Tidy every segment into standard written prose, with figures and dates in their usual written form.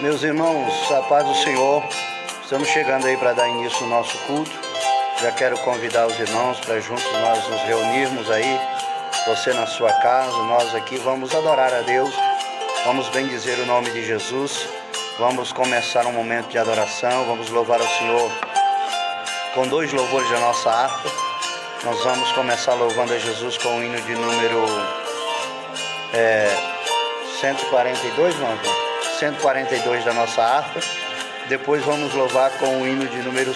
Meus irmãos, a paz do Senhor, estamos chegando aí para dar início ao nosso culto. Já quero convidar os irmãos para juntos nós nos reunirmos aí, você na sua casa, nós aqui vamos adorar a Deus, vamos bendizer o nome de Jesus, vamos começar um momento de adoração, vamos louvar ao Senhor com 2 louvores da nossa harpa. Nós vamos começar louvando a Jesus com o hino de número 142, não? 142 da nossa harpa. Depois vamos louvar com o hino de número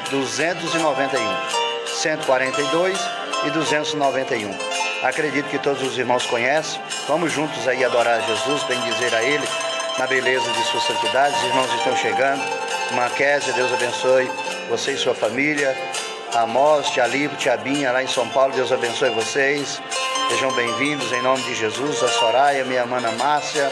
291. 142 e 291. Acredito que todos os irmãos conhecem. Vamos juntos aí adorar a Jesus, bendizer a Ele na beleza de sua santidade. Os irmãos estão chegando. Irmã Kézia, Deus abençoe você e sua família. Amós, tia Livo, tia Binha lá em São Paulo, Deus abençoe vocês. Sejam bem-vindos em nome de Jesus. A Soraya, minha mana Márcia,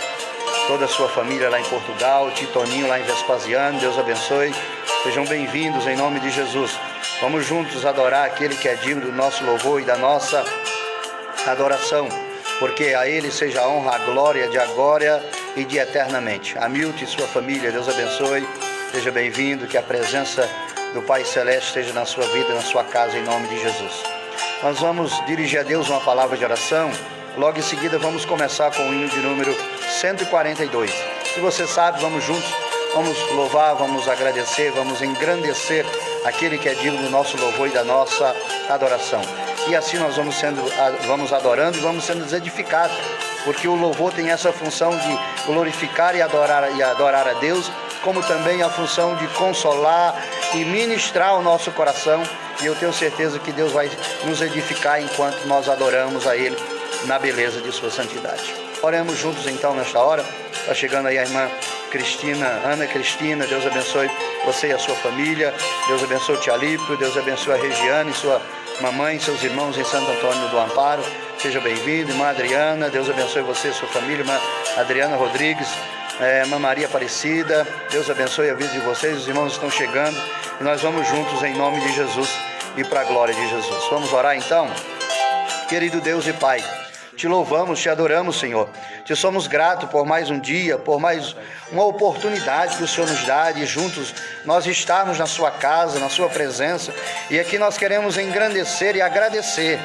toda a sua família lá em Portugal, Titoninho lá em Vespasiano, Deus abençoe. Sejam bem-vindos em nome de Jesus. Vamos juntos adorar aquele que é digno do nosso louvor e da nossa adoração, porque a Ele seja a honra, a glória de agora e de eternamente. Hamilton e sua família, Deus abençoe. Seja bem-vindo, que a presença do Pai Celeste esteja na sua vida, na sua casa, em nome de Jesus. Nós vamos dirigir a Deus uma palavra de oração. Logo em seguida vamos começar com o hino de número 142. Se você sabe, vamos juntos, vamos louvar, vamos agradecer, vamos engrandecer aquele que é digno do nosso louvor e da nossa adoração. E assim nós vamos adorando e vamos sendo edificados, porque o louvor tem essa função de glorificar e adorar a Deus, como também a função de consolar e ministrar o nosso coração. E eu tenho certeza que Deus vai nos edificar enquanto nós adoramos a Ele na beleza de sua santidade. Oremos juntos então nesta hora. Está chegando aí a irmã Cristina, Ana Cristina, Deus abençoe você e a sua família. Deus abençoe o tia Lípio, Deus abençoe a Regiane, sua mamãe, seus irmãos em Santo Antônio do Amparo. Seja bem-vindo, irmã Adriana, Deus abençoe você e sua família, irmã Adriana Rodrigues. Irmã Maria Aparecida, Deus abençoe a vida de vocês. Os irmãos estão chegando e nós vamos juntos em nome de Jesus e para a glória de Jesus. Vamos orar então? Querido Deus e Pai, te louvamos, te adoramos, Senhor. Te somos gratos por mais um dia, por mais uma oportunidade que o Senhor nos dá de juntos nós estarmos na sua casa, na sua presença. E aqui nós queremos engrandecer e agradecer.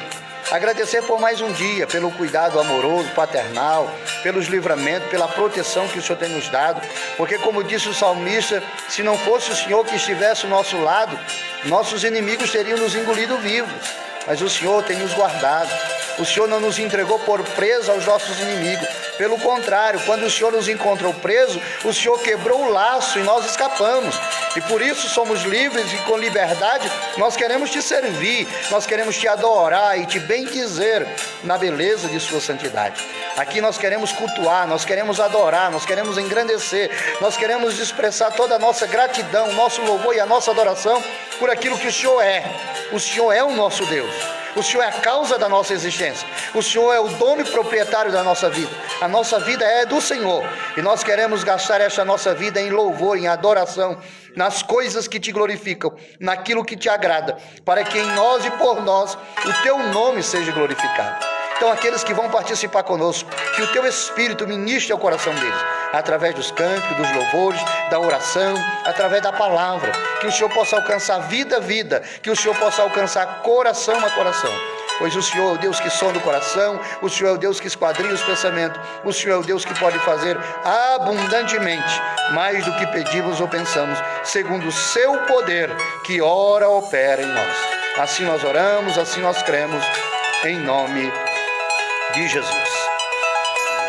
Agradecer por mais um dia, pelo cuidado amoroso, paternal, pelos livramentos, pela proteção que o Senhor tem nos dado. Porque, como disse o salmista, se não fosse o Senhor que estivesse ao nosso lado, nossos inimigos teriam nos engolido vivos. Mas o Senhor tem nos guardado. O Senhor não nos entregou por presa aos nossos inimigos. Pelo contrário, quando o Senhor nos encontrou preso, o Senhor quebrou o laço e nós escapamos. E por isso somos livres e com liberdade nós queremos te servir, nós queremos te adorar e te bendizer na beleza de sua santidade. Aqui nós queremos cultuar, nós queremos adorar, nós queremos engrandecer, nós queremos expressar toda a nossa gratidão, nosso louvor e a nossa adoração por aquilo que o Senhor é. O Senhor é o nosso Deus. O Senhor é a causa da nossa existência. O Senhor é o dono e proprietário da nossa vida. A nossa vida é do Senhor. E nós queremos gastar esta nossa vida em louvor, em adoração, nas coisas que te glorificam, naquilo que te agrada, para que em nós e por nós o teu nome seja glorificado. Então, aqueles que vão participar conosco, que o teu Espírito ministre ao coração deles, através dos cânticos, dos louvores, da oração, através da palavra, que o Senhor possa alcançar vida a vida, que o Senhor possa alcançar coração a coração. Pois o Senhor é o Deus que sonda o coração, o Senhor é o Deus que esquadrinha os pensamentos, o Senhor é o Deus que pode fazer abundantemente, mais do que pedimos ou pensamos, segundo o seu poder, que ora opera em nós. Assim nós oramos, assim nós cremos, em nome de Jesus.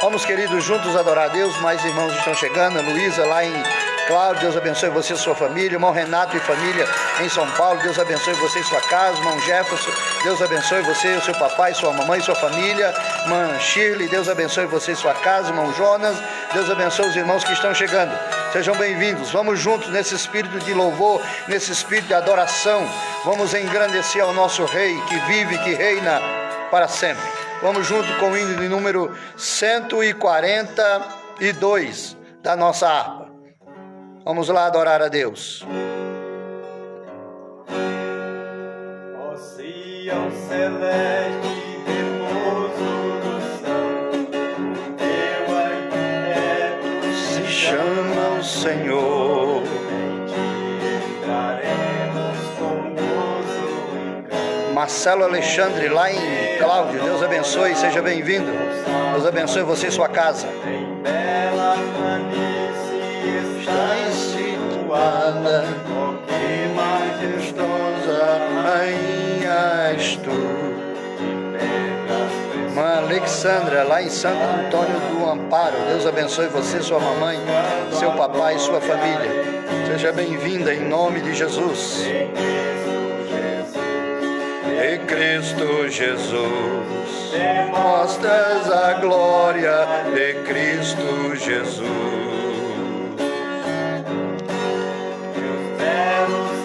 Vamos, queridos, juntos adorar a Deus. Mais irmãos estão chegando. A Luísa lá em Cláudio, Deus abençoe você e sua família. Irmão Renato e família em São Paulo, Deus abençoe você e sua casa. Irmão Jefferson, Deus abençoe você, o seu papai, sua mamãe e sua família. Irmã Shirley, Deus abençoe você e sua casa. Irmão Jonas, Deus abençoe os irmãos que estão chegando. Sejam bem-vindos. Vamos juntos nesse espírito de louvor, nesse espírito de adoração. Vamos engrandecer ao nosso Rei que vive, que reina para sempre. Vamos junto com o hino de número 142 da nossa harpa. Vamos lá adorar a Deus. Ó Sião celeste, repouso do céu, teu ainda é chama o Senhor. Em ti entraremos com gozo e canto. Marcelo Alexandre, lá em Cláudio, Deus abençoe, seja bem-vindo. Deus abençoe você e sua casa. Em bela planície Estás situada, oh, que majestosa Rainha és tu. Irmã Alexandra, lá em Santo Antônio do Amparo, Deus abençoe você, sua mamãe, seu papai e sua família. Seja bem-vinda em nome de Jesus. Em Cristo Jesus, mostras a glória de Cristo Jesus.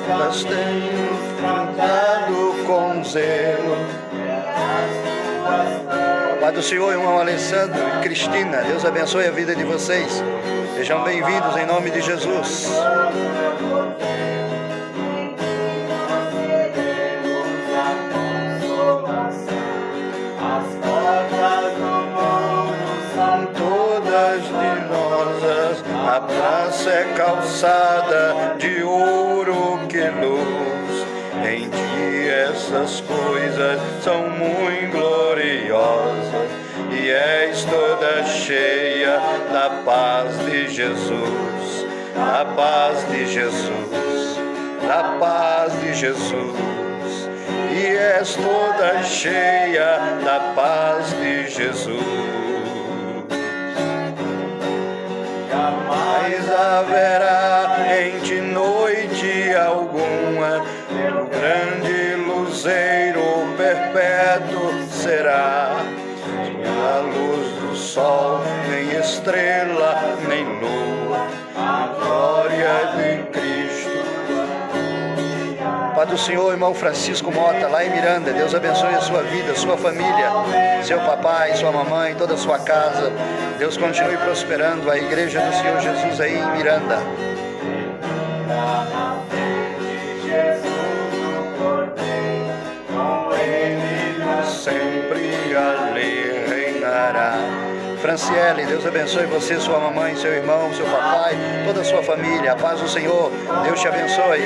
Nós temos cantado com zelo. Pai do Senhor, irmão Alessandro e Cristina, Deus abençoe a vida de vocês. Sejam bem-vindos em nome de Jesus. As portas do mundo são Todas de rosas, a praça é calçada de ouro que luz. Em ti essas coisas são muito gloriosas, e és toda cheia da paz de Jesus, da paz de Jesus, da paz de Jesus. E és toda cheia da paz de Jesus. Jamais haverá em ti noite alguma, teu grande luzeiro perpétuo será. A luz do sol, nem estrela, nem lua, a glória de Cristo. Pai do Senhor, irmão Francisco Mota, lá em Miranda, Deus abençoe a sua vida, sua família, seu papai, sua mamãe, toda a sua casa. Deus continue prosperando a igreja do Senhor Jesus aí em Miranda. Sempre ali reinará. Franciele, Deus abençoe você, sua mamãe, seu irmão, seu papai, toda a sua família. A paz do Senhor, Deus te abençoe.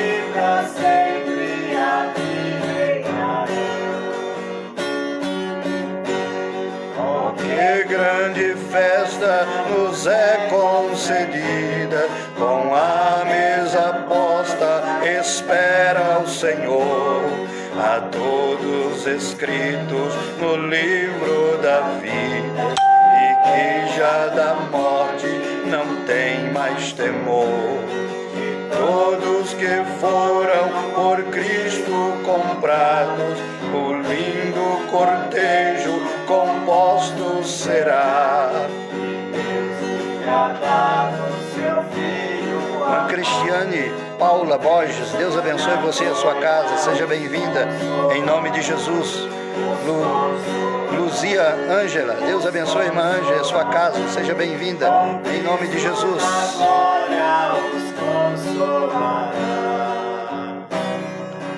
Oh, que grande festa nos é concedida, com a mesa posta espera o Senhor, a todos escritos no livro da vida, e que já da morte não tem mais temor. Todos que foram por Cristo comprados, o lindo cortejo composto será. Irmã Cristiane Paula Borges, Deus abençoe você e a sua casa, seja bem-vinda em nome de Jesus. Luzia Ângela, Deus abençoe a irmã Ângela e a sua casa, seja bem-vinda em nome de Jesus.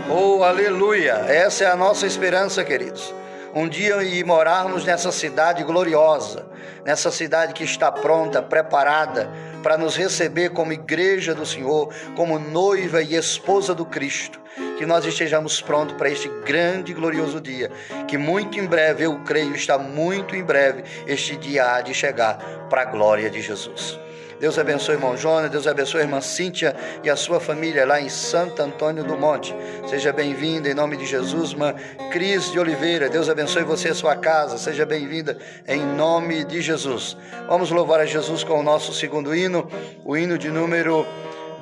Oh, aleluia! Essa é a nossa esperança, queridos. Um dia ir morarmos nessa cidade gloriosa, nessa cidade que está pronta, preparada para nos receber como igreja do Senhor, como noiva e esposa do Cristo. Que nós estejamos prontos para este grande e glorioso dia, que muito em breve, eu creio, está muito em breve, este dia há de chegar para a glória de Jesus. Deus abençoe o irmão Jonas, Deus abençoe a irmã Cíntia e a sua família lá em Santo Antônio do Monte. Seja bem-vinda em nome de Jesus, irmã Cris de Oliveira. Deus abençoe você e a sua casa. Seja bem-vinda em nome de Jesus. Vamos louvar a Jesus com o nosso segundo hino, o hino de número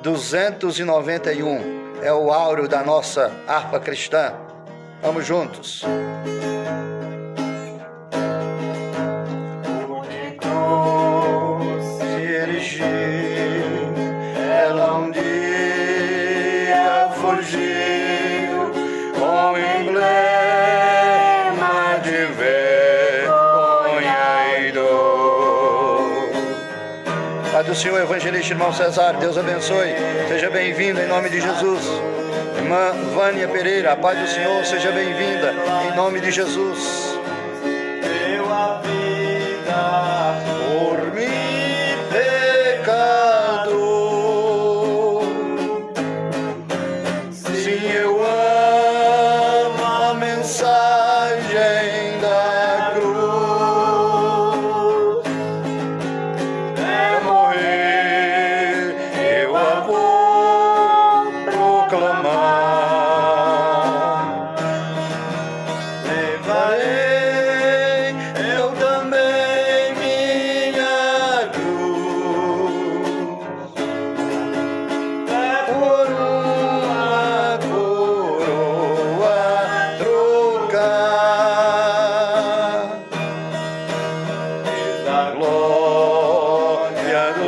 291. É o áureo da nossa harpa cristã. Vamos juntos. Ela um dia fugiu com emblema de vergonha e dor. Pai do Senhor, evangelista irmão Cesário, Deus abençoe, seja bem-vindo em nome de Jesus. Irmã Vânia Pereira, a paz do Senhor, seja bem-vinda em nome de Jesus. Deu a vida Por mim, pecador.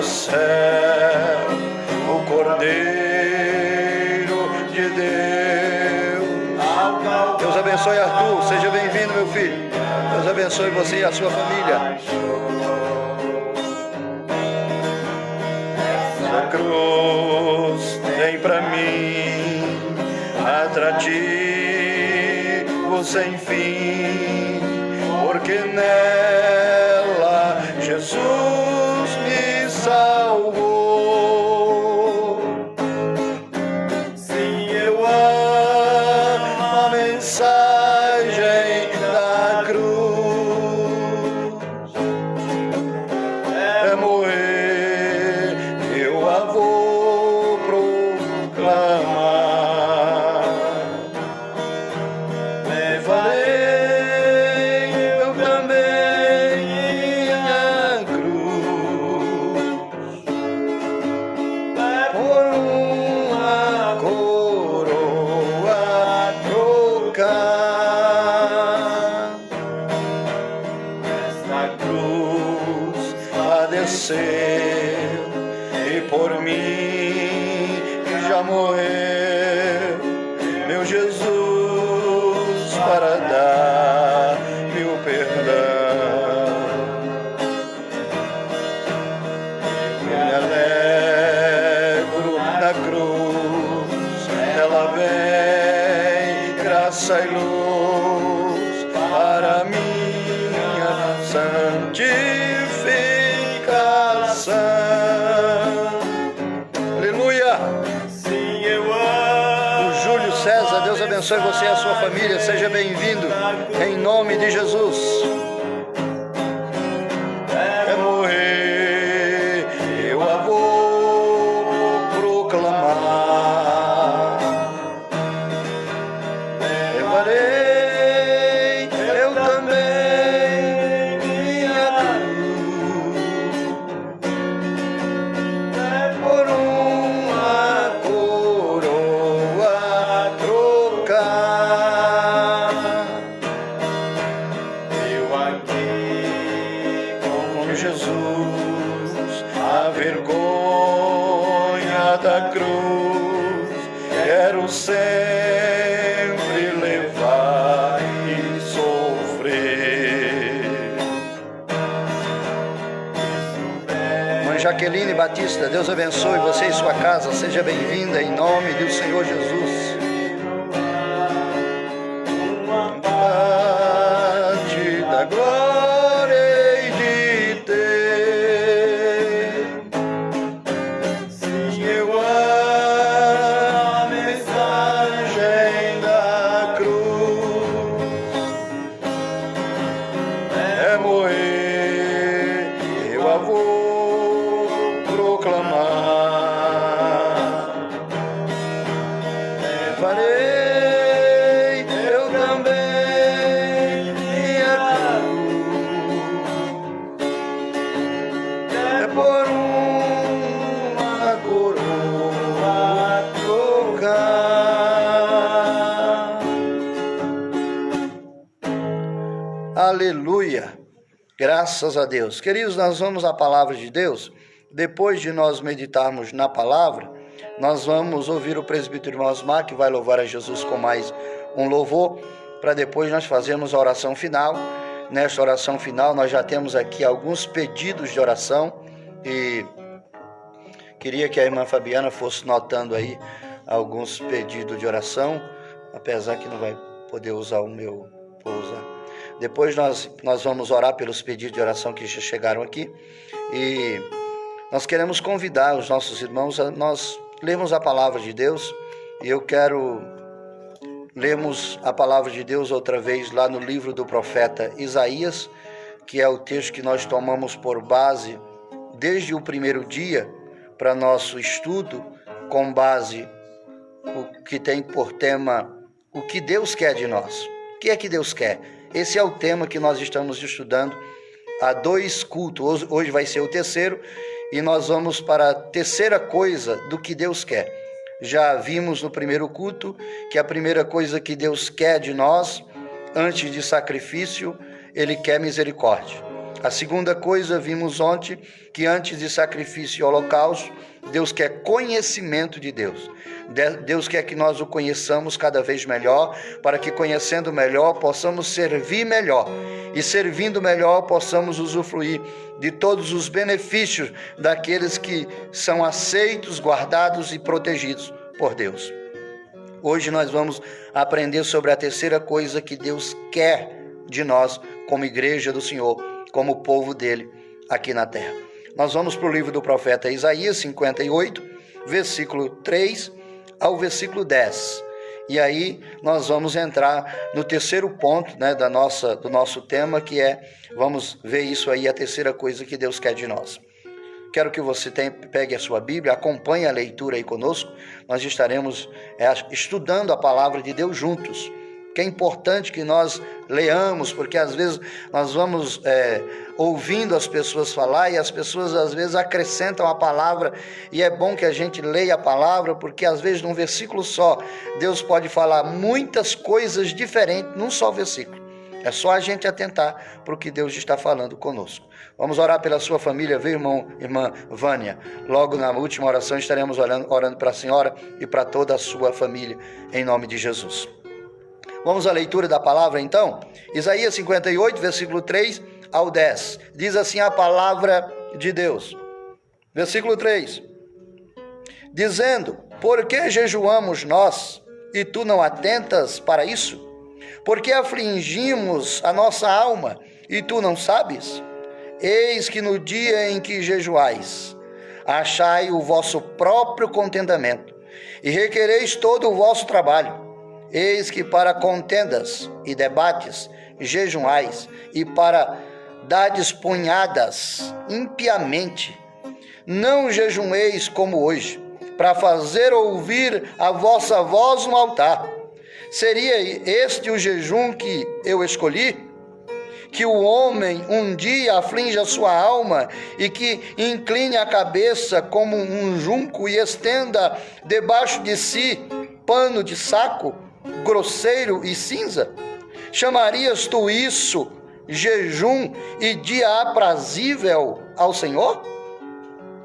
do céu, o Cordeiro de Deus. Deus abençoe Arthur, seja bem-vindo, meu filho. Deus abençoe você e a sua família. Essa cruz tem pra mim atrativo sem fim, porque nela Jesus me salvou. Sim, eu amo a mensagem da cruz. É morrer, eu a vou proclamar. Levarei eu também minha cruz por uma coroa trocar. Esta cruz padeceu e por mim já morreu, meu Jesus, para dar-me o perdão. Me alegro na cruz, ela vem graça e luz para minha santificação. Aleluia! Sim, eu amo. O Júlio César, Deus abençoe você e a sua família. Seja bem-vindo, em nome de Jesus. É morrer, eu a vou proclamar. Levarei eu também minha cruz por uma coroa trocar. Eu aqui Com Jesus, a vergonha da cruz, quero sempre levar e sofrer. Mãe Jaqueline Batista, Deus abençoe você e sua casa, seja bem-vinda em nome do Senhor Jesus. Parte da glória hei de ter. Sim, eu amo a mensagem da cruz. É morrer, eu a vou proclamar. Levarei eu também minha cruz, é por uma coroa trocar. Aleluia! Graças a Deus. Queridos, nós vamos à palavra de Deus. Depois de nós meditarmos na palavra, nós vamos ouvir o presbítero irmão Osmar, que vai louvar a Jesus com mais um louvor, para depois nós fazermos a oração final. Nesta oração final, nós já temos aqui alguns pedidos de oração e queria que a irmã Fabiana fosse notando aí alguns pedidos de oração, apesar que não vai poder usar o meu, vou usar. Depois nós vamos orar pelos pedidos de oração que já chegaram aqui e nós queremos convidar os nossos irmãos a nós lermos a palavra de Deus. E eu quero lermos a palavra de Deus outra vez lá no livro do profeta Isaías, que é o texto que nós tomamos por base desde o primeiro dia para nosso estudo, com base o que tem por tema o que Deus quer de nós. O que é que Deus quer? Esse é o tema que nós estamos estudando há 2 cultos. Hoje vai ser o terceiro e nós vamos para a terceira coisa do que Deus quer. Já vimos no primeiro culto que a primeira coisa que Deus quer de nós, antes de sacrifício, Ele quer misericórdia. A segunda coisa, vimos ontem, que antes de sacrifício e holocausto, Deus quer conhecimento de Deus. Deus quer que nós o conheçamos cada vez melhor, para que conhecendo melhor, possamos servir melhor. E servindo melhor, possamos usufruir de todos os benefícios daqueles que são aceitos, guardados e protegidos por Deus. Hoje nós vamos aprender sobre a terceira coisa que Deus quer de nós, como igreja do Senhor, como povo dele aqui na terra. Nós vamos para o livro do profeta Isaías 58, versículo 3 ao versículo 10. E aí nós vamos entrar no terceiro ponto, né, do nosso tema, que é, vamos ver isso aí, a terceira coisa que Deus quer de nós. Quero que você pegue a sua Bíblia, acompanhe a leitura aí conosco. Nós estaremos estudando a palavra de Deus juntos. Que é importante que nós leamos, porque às vezes nós vamos ouvindo as pessoas falar e as pessoas às vezes acrescentam a palavra, e é bom que a gente leia a palavra, porque às vezes num versículo só Deus pode falar muitas coisas diferentes num só versículo. É só a gente atentar para o que Deus está falando conosco. Vamos orar pela sua família, viu, irmã Vânia? Logo na última oração estaremos orando para a senhora e para toda a sua família, em nome de Jesus. Vamos à leitura da palavra então? Isaías 58, versículo 3 ao 10. Diz assim a palavra de Deus. Versículo 3. Dizendo: por que jejuamos nós, e tu não atentas para isso? Por que afligimos a nossa alma, e tu não sabes? Eis que no dia em que jejuais, achai o vosso próprio contentamento, e requereis todo o vosso trabalho. Eis que para contendas e debates jejuais, e para dades punhadas impiamente. Não jejueis como hoje, para fazer ouvir a vossa voz no altar. Seria este o jejum que eu escolhi? Que o homem um dia aflinja a sua alma e que incline a cabeça como um junco e estenda debaixo de si pano de saco, grosseiro e cinza? Chamarias tu isso jejum e dia aprazível ao Senhor?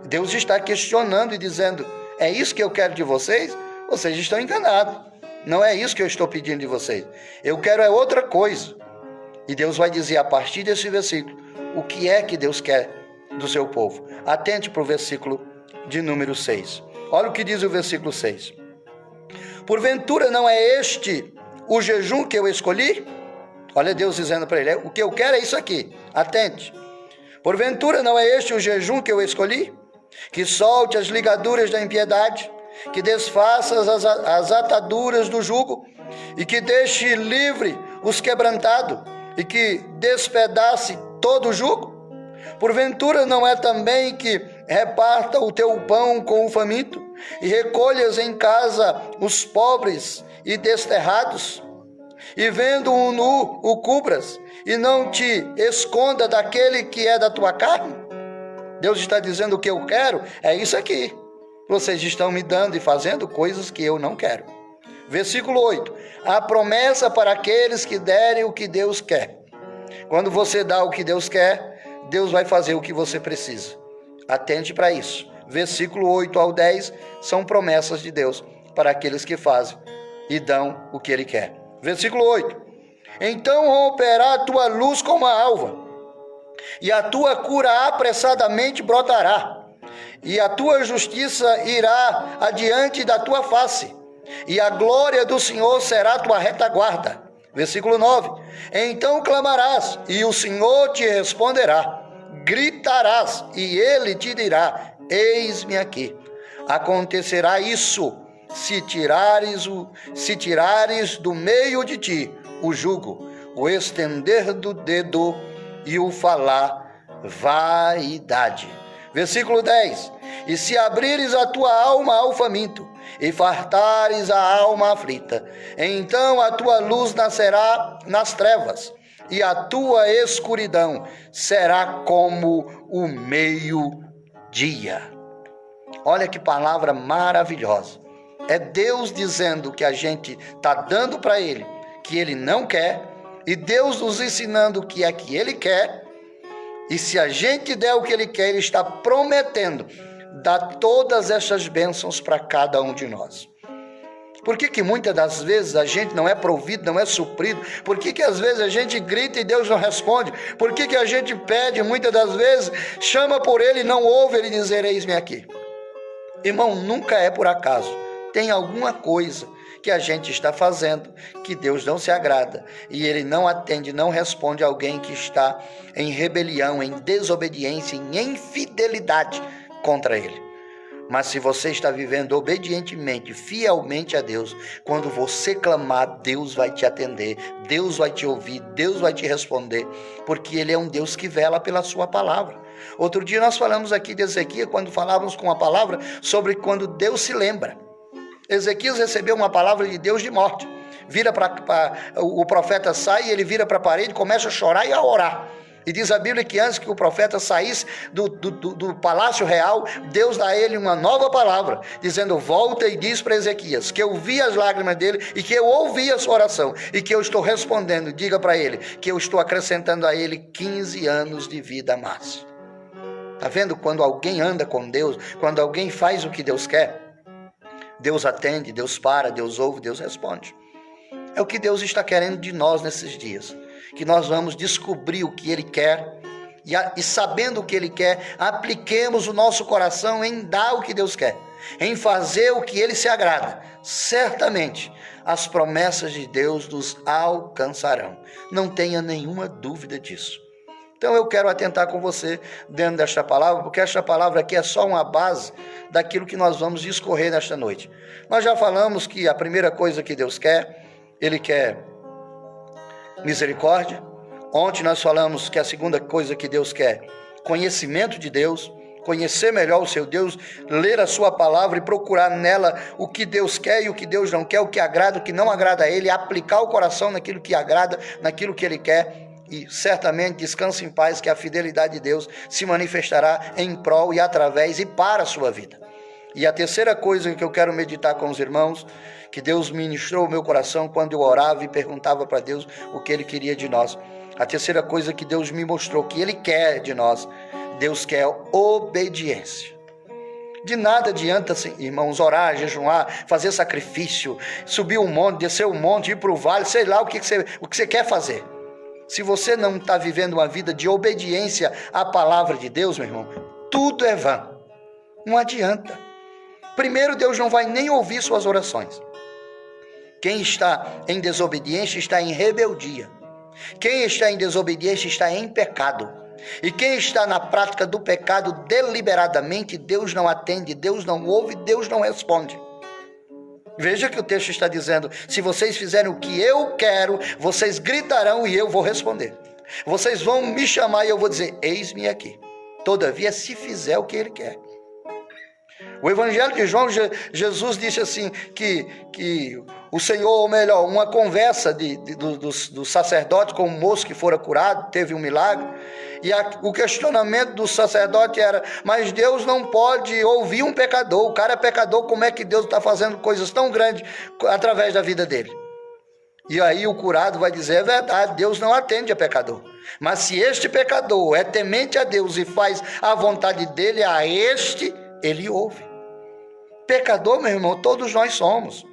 Deus está questionando e dizendo: é isso que eu quero de vocês? Vocês estão enganados. Não é isso que eu estou pedindo de vocês. Eu quero é outra coisa. E Deus vai dizer a partir desse versículo o que é que Deus quer do seu povo. Atente para o versículo de número 6. Olha o que diz o versículo 6. Porventura não é este o jejum que eu escolhi? Olha Deus dizendo para ele: o que eu quero é isso aqui. Atente. Porventura não é este o jejum que eu escolhi? Que solte as ligaduras da impiedade, que desfaça as ataduras do jugo, e que deixe livre os quebrantados, e que despedace todo o jugo? Porventura não é também que reparta o teu pão com o faminto, e recolhas em casa os pobres e desterrados? E vendo um nu, o cubras, e não te esconda daquele que é da tua carne? Deus está dizendo: o que eu quero é isso aqui. Vocês estão me dando e fazendo coisas que eu não quero. Versículo 8. A promessa para aqueles que derem o que Deus quer. Quando você dá o que Deus quer, Deus vai fazer o que você precisa. Atente para isso. Versículo 8 ao 10 são promessas de Deus para aqueles que fazem e dão o que Ele quer. Versículo 8. Então romperá a tua luz como a alva, e a tua cura apressadamente brotará, e a tua justiça irá adiante da tua face, e a glória do Senhor será a tua retaguarda. Versículo 9. Então clamarás, e o Senhor te responderá. Gritarás, e Ele te dirá: eis-me aqui. Acontecerá isso, se tirares do meio de ti o jugo, o estender do dedo e o falar vaidade. Versículo 10. E se abrires a tua alma ao faminto, e fartares a alma aflita, então a tua luz nascerá nas trevas, e a tua escuridão será como o meio-dia. Olha que palavra maravilhosa. É Deus dizendo que a gente está dando para Ele, que Ele não quer, e Deus nos ensinando o que é que Ele quer, E se a gente der o que Ele quer, Ele está prometendo dar todas essas bênçãos para cada um de nós. Por que muitas das vezes a gente não é provido, não é suprido? Por que às vezes a gente grita e Deus não responde? Por que a gente pede, muitas das vezes, chama por Ele e não ouve Ele dizer, eis-me aqui? Irmão, nunca é por acaso. Tem alguma coisa que a gente está fazendo que Deus não se agrada. E Ele não atende, não responde a alguém que está em rebelião, em desobediência, em infidelidade contra Ele. Mas se você está vivendo obedientemente, fielmente a Deus, quando você clamar, Deus vai te atender, Deus vai te ouvir, Deus vai te responder, porque Ele é um Deus que vela pela sua palavra. Outro dia nós falamos aqui de Ezequias, quando falávamos com a palavra sobre quando Deus se lembra. Ezequias recebeu uma palavra de Deus de morte. O profeta sai e ele vira para a parede, começa a chorar e a orar. E diz a Bíblia que antes que o profeta saísse do palácio real, Deus dá a ele uma nova palavra, dizendo, volta e diz para Ezequias, que eu vi as lágrimas dele e que eu ouvi a sua oração, e que eu estou respondendo, diga para ele, que eu estou acrescentando a ele 15 anos de vida a mais. Está vendo? Quando alguém anda com Deus, quando alguém faz o que Deus quer, Deus atende, Deus para, Deus ouve, Deus responde. É o que Deus está querendo de nós nesses dias. Que nós vamos descobrir o que Ele quer e sabendo o que Ele quer, apliquemos o nosso coração em dar o que Deus quer, em fazer o que Ele se agrada. Certamente as promessas de Deus nos alcançarão. Não tenha nenhuma dúvida disso. Então eu quero atentar com você dentro desta palavra, porque esta palavra aqui é só uma base daquilo que nós vamos discorrer nesta noite. Nós já falamos que a primeira coisa que Deus quer, Ele quer misericórdia. Ontem nós falamos que a segunda coisa que Deus quer, conhecimento de Deus, conhecer melhor o seu Deus, ler a sua palavra e procurar nela o que Deus quer e o que Deus não quer, o que agrada, o que não agrada a Ele, aplicar o coração naquilo que agrada, naquilo que Ele quer, e certamente descanse em paz que a fidelidade de Deus se manifestará em prol e através e para a sua vida. E a terceira coisa que eu quero meditar com os irmãos, que Deus ministrou o meu coração quando eu orava e perguntava para Deus o que Ele queria de nós. A terceira coisa que Deus me mostrou que Ele quer de nós, Deus quer obediência. De nada adianta, irmãos, orar, jejuar, fazer sacrifício, subir um monte, descer um monte, ir para o vale, sei lá o que você quer fazer. Se você não está vivendo uma vida de obediência à palavra de Deus, meu irmão, tudo é vão. Não adianta. Primeiro, Deus não vai nem ouvir suas orações. Quem está em desobediência está em rebeldia. Quem está em desobediência está em pecado. E quem está na prática do pecado deliberadamente, Deus não atende, Deus não ouve, Deus não responde. Veja que o texto está dizendo, se vocês fizerem o que eu quero, vocês gritarão e eu vou responder. Vocês vão me chamar e eu vou dizer, eis-me aqui. Todavia, se fizer o que Ele quer. O Evangelho de João, Jesus disse assim, que o Senhor, ou melhor, uma conversa do sacerdote com um moço que fora curado, teve um milagre, e o questionamento do sacerdote era, mas Deus não pode ouvir um pecador, o cara é pecador, como é que Deus está fazendo coisas tão grandes através da vida dele? E aí o curado vai dizer, é verdade, Deus não atende a pecador, mas se este pecador é temente a Deus e faz a vontade dele, a este Ele ouve. Pecador, meu irmão, todos nós somos.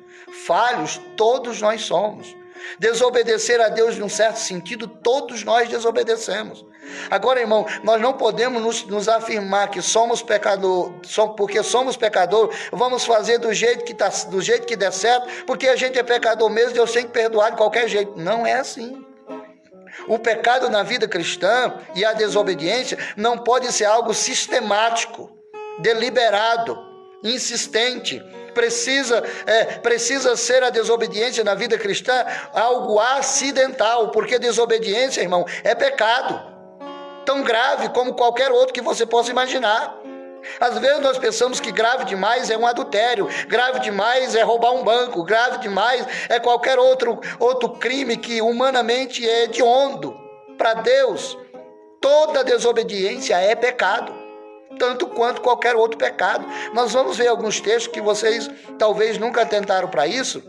Falhos, todos nós somos. Desobedecer a Deus, num certo sentido, todos nós desobedecemos. Agora, irmão, nós não podemos nos afirmar que somos pecador, porque somos pecador, vamos fazer do jeito que der certo, porque a gente é pecador mesmo, Deus tem que perdoar de qualquer jeito. Não é assim. O pecado na vida cristã e a desobediência não pode ser algo sistemático, deliberado, insistente. Precisa ser a desobediência na vida cristã algo acidental, porque desobediência, irmão, é pecado tão grave como qualquer outro que você possa imaginar. Às vezes nós pensamos que grave demais é um adultério, grave demais é roubar um banco, grave demais é qualquer outro crime que humanamente é hediondo. Para Deus, toda desobediência é pecado, tanto quanto qualquer outro pecado. Nós vamos ver alguns textos que vocês talvez nunca atentaram para isso,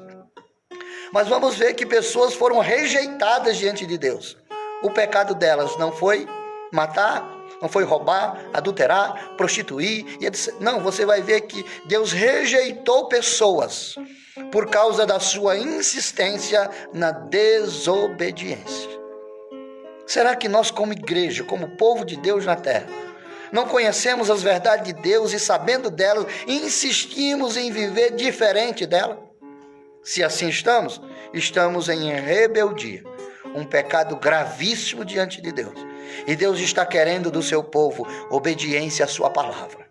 mas vamos ver que pessoas foram rejeitadas diante de Deus. O pecado delas não foi matar, não foi roubar, adulterar, prostituir. E etc. Não, você vai ver que Deus rejeitou pessoas por causa da sua insistência na desobediência. Será que nós, como igreja, como povo de Deus na terra, não conhecemos as verdades de Deus e, sabendo delas, insistimos em viver diferente dela? Se assim estamos, estamos em rebeldia, um pecado gravíssimo diante de Deus. E Deus está querendo do seu povo obediência à sua palavra.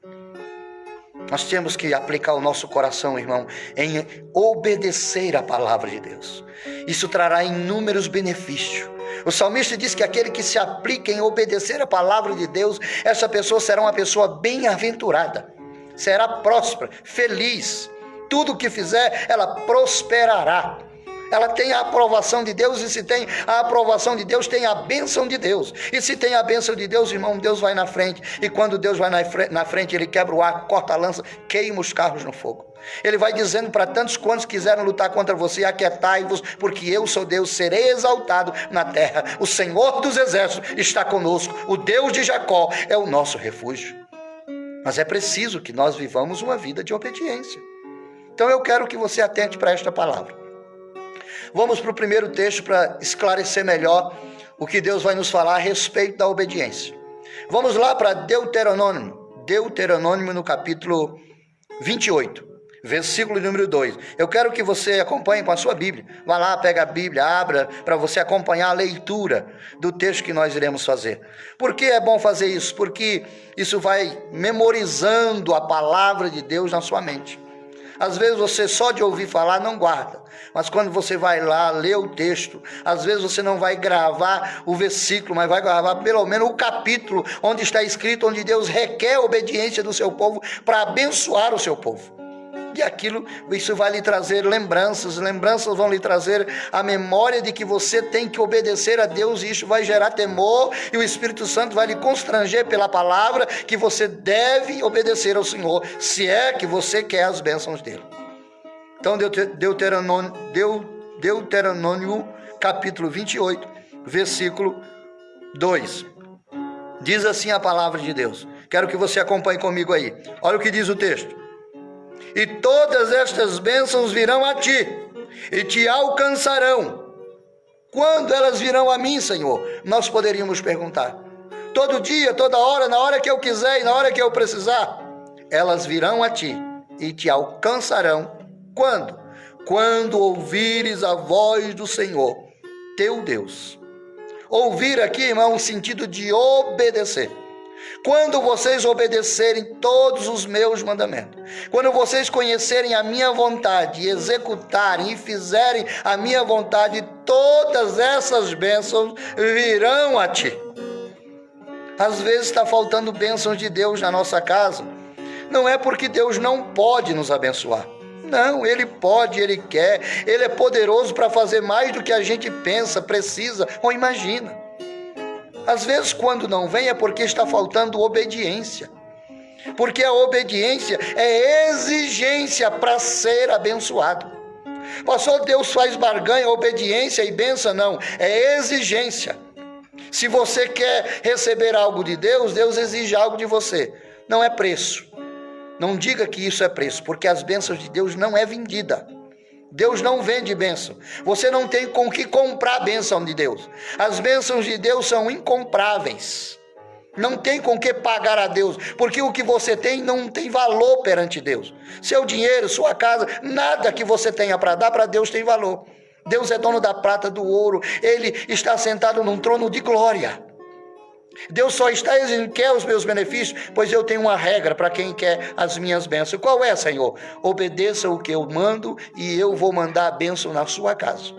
Nós temos que aplicar o nosso coração, irmão, em obedecer à palavra de Deus. Isso trará inúmeros benefícios. O salmista diz que aquele que se aplica em obedecer a palavra de Deus, essa pessoa será uma pessoa bem-aventurada, será próspera, feliz. Tudo o que fizer, ela prosperará. Ela tem a aprovação de Deus, e se tem a aprovação de Deus, tem a bênção de Deus. E se tem a bênção de Deus, irmão, Deus vai na frente. E quando Deus vai na frente, Ele quebra o arco, corta a lança, queima os carros no fogo. Ele vai dizendo para tantos quantos quiseram lutar contra você: aquietai-vos, porque eu sou Deus, serei exaltado na terra. O Senhor dos exércitos está conosco, o Deus de Jacó é o nosso refúgio. Mas é preciso que nós vivamos uma vida de obediência. Então eu quero que você atente para esta palavra. Vamos para o primeiro texto para esclarecer melhor o que Deus vai nos falar a respeito da obediência. Vamos lá para Deuteronômio no capítulo 28, versículo número 2. Eu quero que você acompanhe com a sua Bíblia. Vá lá, pega a Bíblia, abra para você acompanhar a leitura do texto que nós iremos fazer. Por que é bom fazer isso? Porque isso vai memorizando a palavra de Deus na sua mente. Às vezes você só de ouvir falar não guarda, mas quando você vai lá ler o texto, às vezes você não vai gravar o versículo, mas vai gravar pelo menos o capítulo onde está escrito, onde Deus requer a obediência do seu povo para abençoar o seu povo. E isso vai lhe trazer lembranças vão lhe trazer a memória de que você tem que obedecer a Deus, e isso vai gerar temor, e o Espírito Santo vai lhe constranger pela palavra que você deve obedecer ao Senhor, se é que você quer as bênçãos dele. Então Deuteronômio capítulo 28, versículo 2, diz assim a palavra de Deus. Quero que você acompanhe comigo aí. Olha o que diz o texto: e todas estas bênçãos virão a ti, e te alcançarão. Quando elas virão a mim, Senhor? Nós poderíamos perguntar. Todo dia, toda hora, na hora que eu quiser e na hora que eu precisar. Elas virão a ti e te alcançarão. Quando? Quando ouvires a voz do Senhor, teu Deus. Ouvir aqui, irmão, o sentido de obedecer. Quando vocês obedecerem todos os meus mandamentos, quando vocês conhecerem a minha vontade e executarem e fizerem a minha vontade, todas essas bênçãos virão a ti. Às vezes está faltando bênçãos de Deus na nossa casa. Não é porque Deus não pode nos abençoar. Não, Ele pode, Ele quer. Ele é poderoso para fazer mais do que a gente pensa, precisa ou imagina. Às vezes, quando não vem, é porque está faltando obediência. Porque a obediência é exigência para ser abençoado. Pastor, Deus faz barganha, obediência e bênção? Não, é exigência. Se você quer receber algo de Deus, Deus exige algo de você. Não é preço. Não diga que isso é preço, porque as bênçãos de Deus não é vendida. Deus não vende bênção. Você não tem com que comprar a bênção de Deus. As bênçãos de Deus são incompráveis. Não tem com que pagar a Deus, porque o que você tem não tem valor perante Deus. Seu dinheiro, sua casa, nada que você tenha para dar para Deus tem valor. Deus é dono da prata, do ouro. Ele está sentado num trono de glória. Deus só está exigindo, quer os meus benefícios, pois eu tenho uma regra para quem quer as minhas bênçãos. Qual é, Senhor? Obedeça o que eu mando e eu vou mandar a bênção na sua casa.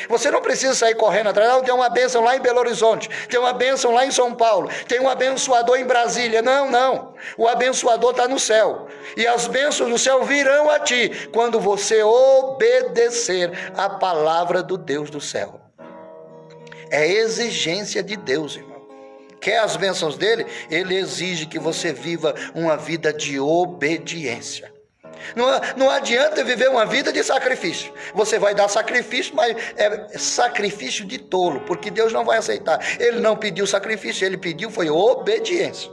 Você não precisa sair correndo atrás. Não, tem uma bênção lá em Belo Horizonte, tem uma bênção lá em São Paulo, tem um abençoador em Brasília. Não. O abençoador está no céu. E as bênçãos do céu virão a ti quando você obedecer a palavra do Deus do céu. É exigência de Deus, irmão. Quer as bênçãos dele? Ele exige que você viva uma vida de obediência. Não adianta viver uma vida de sacrifício. Você vai dar sacrifício, mas é sacrifício de tolo, porque Deus não vai aceitar. Ele não pediu sacrifício, ele pediu foi obediência.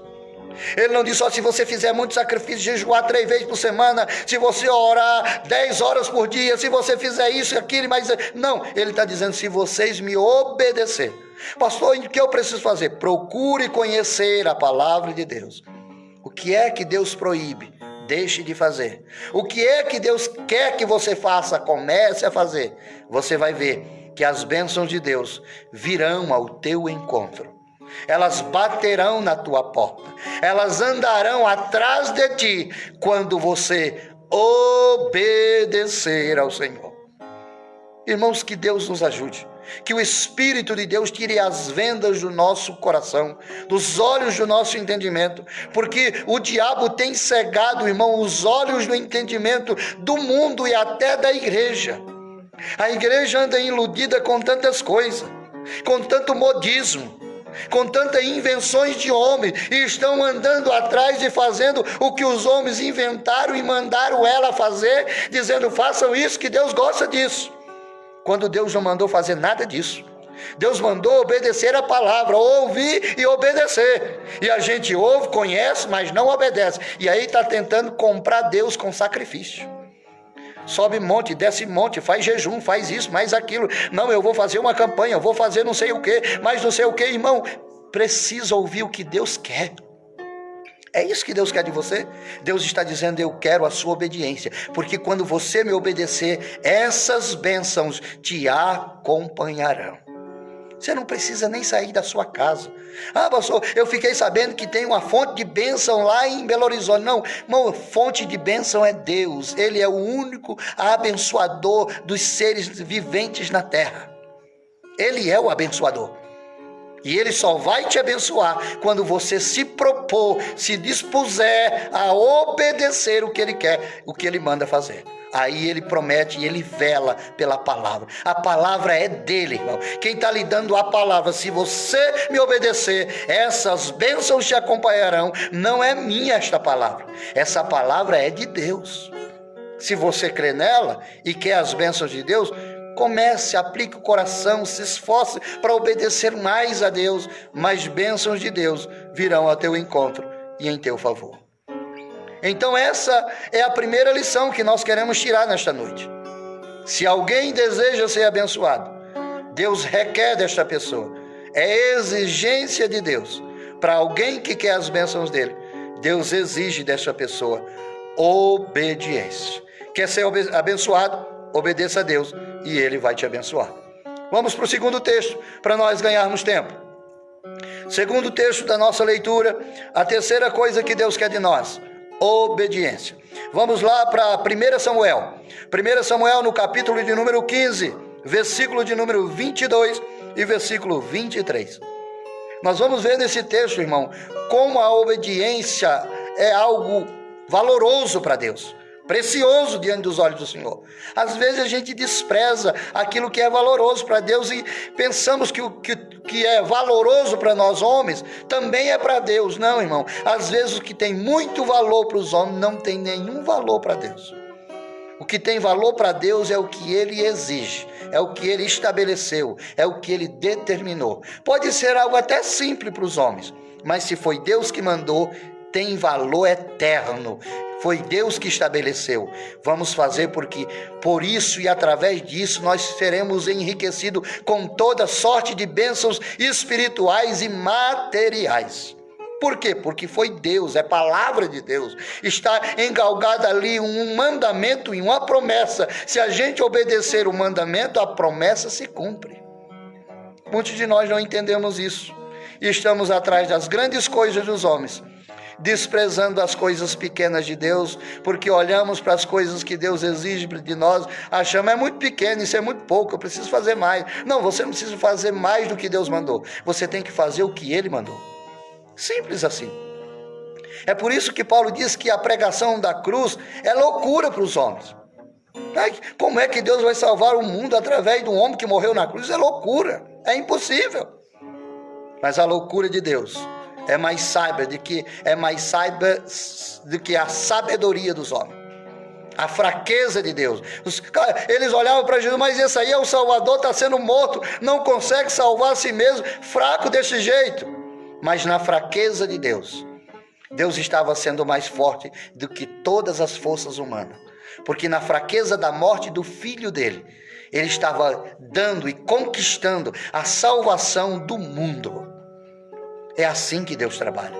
Ele não disse, se você fizer muito sacrifício, jejuar 3 vezes por semana, se você orar 10 horas por dia, se você fizer isso e aquilo, mas não, ele está dizendo, se vocês me obedecerem. Pastor, o que eu preciso fazer? Procure conhecer a palavra de Deus. O que é que Deus proíbe? Deixe de fazer. O que é que Deus quer que você faça? Comece a fazer. Você vai ver que as bênçãos de Deus virão ao teu encontro. Elas baterão na tua porta. Elas andarão atrás de ti quando você obedecer ao Senhor. Irmãos, que Deus nos ajude. Que o Espírito de Deus tire as vendas do nosso coração, dos olhos do nosso entendimento, porque o diabo tem cegado, irmão, os olhos do entendimento do mundo e até da igreja. A igreja anda iludida com tantas coisas, com tanto modismo, com tantas invenções de homens, e estão andando atrás e fazendo o que os homens inventaram e mandaram ela fazer, dizendo, façam isso que Deus gosta disso. Quando Deus não mandou fazer nada disso. Deus mandou obedecer a palavra, ouvir e obedecer. E a gente ouve, conhece, mas não obedece. E aí está tentando comprar Deus com sacrifício. Sobe monte, desce monte, faz jejum, faz isso, faz aquilo. Não, eu vou fazer uma campanha, eu vou fazer não sei o que, mas não sei o que, irmão. Precisa ouvir o que Deus quer. É isso que Deus quer de você? Deus está dizendo, eu quero a sua obediência, porque quando você me obedecer, essas bênçãos te acompanharão. Você não precisa nem sair da sua casa. Pastor, eu fiquei sabendo que tem uma fonte de bênção lá em Belo Horizonte. Não, irmão, fonte de bênção é Deus. Ele é o único abençoador dos seres viventes na terra. Ele é o abençoador. E ele só vai te abençoar quando você se propor, se dispuser a obedecer o que ele quer, o que ele manda fazer. Aí ele promete e ele vela pela palavra. A palavra é dele, irmão. Quem está lhe dando a palavra, se você me obedecer, essas bênçãos te acompanharão. Não é minha esta palavra. Essa palavra é de Deus. Se você crê nela e quer as bênçãos de Deus, comece, aplique o coração, se esforce para obedecer mais a Deus, mais bênçãos de Deus virão ao teu encontro e em teu favor. Então essa é a primeira lição que nós queremos tirar nesta noite. Se alguém deseja ser abençoado, Deus requer desta pessoa. É exigência de Deus. Para alguém que quer as bênçãos dele, Deus exige desta pessoa obediência. Quer ser abençoado? Obedeça a Deus e ele vai te abençoar. Vamos para o segundo texto, para nós ganharmos tempo. Segundo texto da nossa leitura, a terceira coisa que Deus quer de nós, obediência. Vamos lá para 1 Samuel. 1 Samuel no capítulo de número 15, versículo de número 22 e versículo 23. Nós vamos ver nesse texto, irmão, como a obediência é algo valoroso para Deus. Precioso diante dos olhos do Senhor. Às vezes a gente despreza aquilo que é valoroso para Deus e pensamos que o que é valoroso para nós homens também é para Deus. Não, irmão. Às vezes o que tem muito valor para os homens não tem nenhum valor para Deus. O que tem valor para Deus é o que Ele exige, é o que Ele estabeleceu, é o que Ele determinou. Pode ser algo até simples para os homens, mas se foi Deus que mandou, tem valor eterno. Foi Deus que estabeleceu. Vamos fazer porque por isso e através disso nós seremos enriquecidos com toda sorte de bênçãos espirituais e materiais. Por quê? Porque foi Deus, é palavra de Deus. Está engalgada ali um mandamento e uma promessa. Se a gente obedecer o mandamento, a promessa se cumpre. Muitos de nós não entendemos isso. E estamos atrás das grandes coisas dos homens, desprezando as coisas pequenas de Deus, porque olhamos para as coisas que Deus exige de nós, achamos, é muito pequeno, isso é muito pouco, eu preciso fazer mais. Não, você não precisa fazer mais do que Deus mandou, você tem que fazer o que Ele mandou. Simples assim. É por isso que Paulo diz que a pregação da cruz é loucura para os homens. Como é que Deus vai salvar o mundo através de um homem que morreu na cruz? É loucura, é impossível. Mas a loucura de Deus é mais sábia do que a sabedoria dos homens. a fraqueza de Deus. Eles olhavam para Jesus, mas esse aí é o Salvador, está sendo morto, não consegue salvar a si mesmo, fraco desse jeito. Mas na fraqueza de Deus, Deus estava sendo mais forte do que todas as forças humanas. Porque na fraqueza da morte do filho dele, ele estava dando e conquistando a salvação do mundo. É assim que Deus trabalha.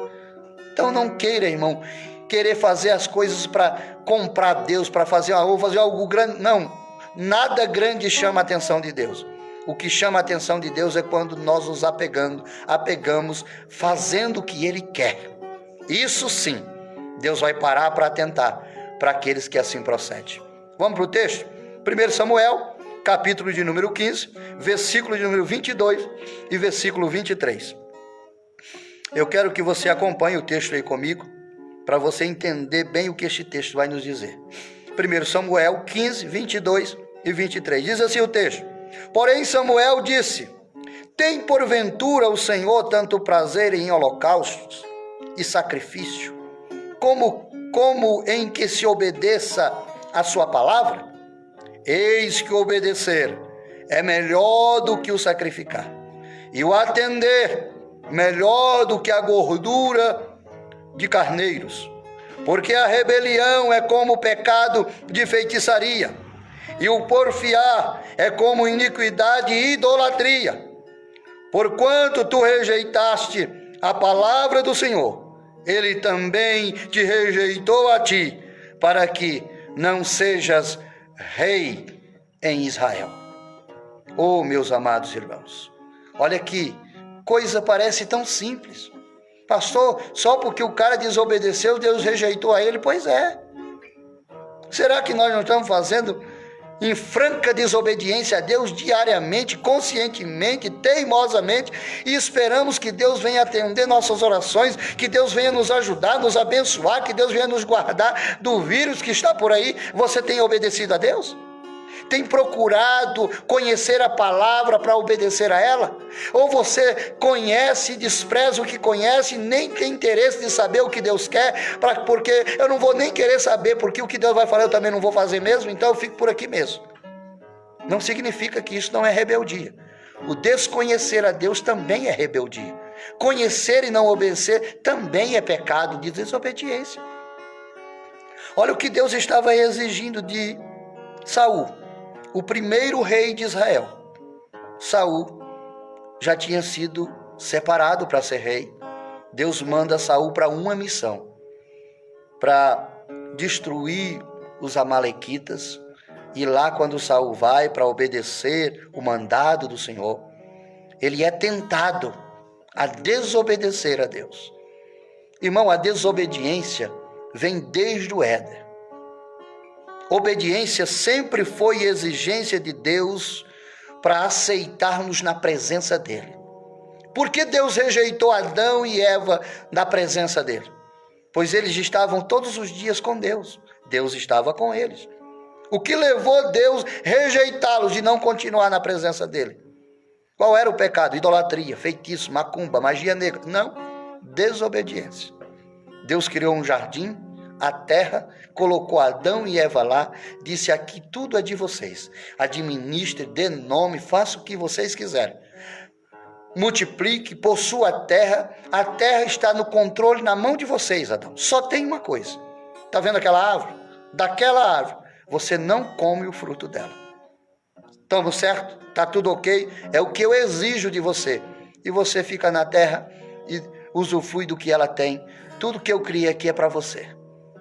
Então não queira, irmão, querer fazer as coisas para comprar Deus, para fazer algo grande. Não, nada grande chama a atenção de Deus. O que chama a atenção de Deus é quando nós nos apegamos fazendo o que Ele quer. Isso sim, Deus vai parar para atentar para aqueles que assim procedem. Vamos para o texto? 1 Samuel, capítulo de número 15, versículo de número 22 e versículo 23. Eu quero que você acompanhe o texto aí comigo, para você entender bem o que este texto vai nos dizer. 1 Samuel 15, 22 e 23. Diz assim o texto: Porém Samuel disse: Tem porventura o Senhor tanto prazer em holocaustos e sacrifício, como em que se obedeça a sua palavra? Eis que obedecer é melhor do que o sacrificar, e o atender melhor do que a gordura de carneiros, porque a rebelião é como o pecado de feitiçaria, e o porfiar é como iniquidade e idolatria. Porquanto tu rejeitaste a palavra do Senhor, Ele também te rejeitou a ti, para que não sejas rei em Israel. Oh, meus amados irmãos, olha aqui, coisa parece tão simples. Pastor, só porque o cara desobedeceu, Deus rejeitou a ele? Pois é. Será que nós não estamos fazendo em franca desobediência a Deus diariamente, conscientemente, teimosamente, e esperamos que Deus venha atender nossas orações, que Deus venha nos ajudar, nos abençoar, que Deus venha nos guardar do vírus que está por aí? Você tem obedecido a Deus? Tem procurado conhecer a palavra para obedecer a ela? Ou você conhece, despreza o que conhece, nem tem interesse de saber o que Deus quer, porque eu não vou nem querer saber, porque o que Deus vai falar eu também não vou fazer mesmo, então eu fico por aqui mesmo. Não significa que isso não é rebeldia. O desconhecer a Deus também é rebeldia. Conhecer e não obedecer também é pecado de desobediência. Olha o que Deus estava exigindo de Saul, o primeiro rei de Israel. Saul já tinha sido separado para ser rei. Deus manda Saul para uma missão, para destruir os amalequitas. E lá, quando Saul vai para obedecer o mandado do Senhor, ele é tentado a desobedecer a Deus. Irmão, a desobediência vem desde o Éden. Obediência sempre foi exigência de Deus para aceitarmos na presença dele. Por que Deus rejeitou Adão e Eva na presença dele? Pois eles estavam todos os dias com Deus. Deus estava com eles. O que levou Deus a rejeitá-los e não continuar na presença dele? Qual era o pecado? Idolatria, feitiço, macumba, magia negra. Não, desobediência. Deus criou um jardim, a terra, colocou Adão e Eva lá, disse: aqui tudo é de vocês, administre, dê nome, faça o que vocês quiserem, multiplique, possua a terra está no controle, na mão de vocês, Adão. Só tem uma coisa: está vendo aquela árvore? Daquela árvore você não come o fruto dela. Estamos certo? Está tudo ok? É o que eu exijo de você. E você fica na terra e usufrui do que ela tem. Tudo que eu criei aqui é para você,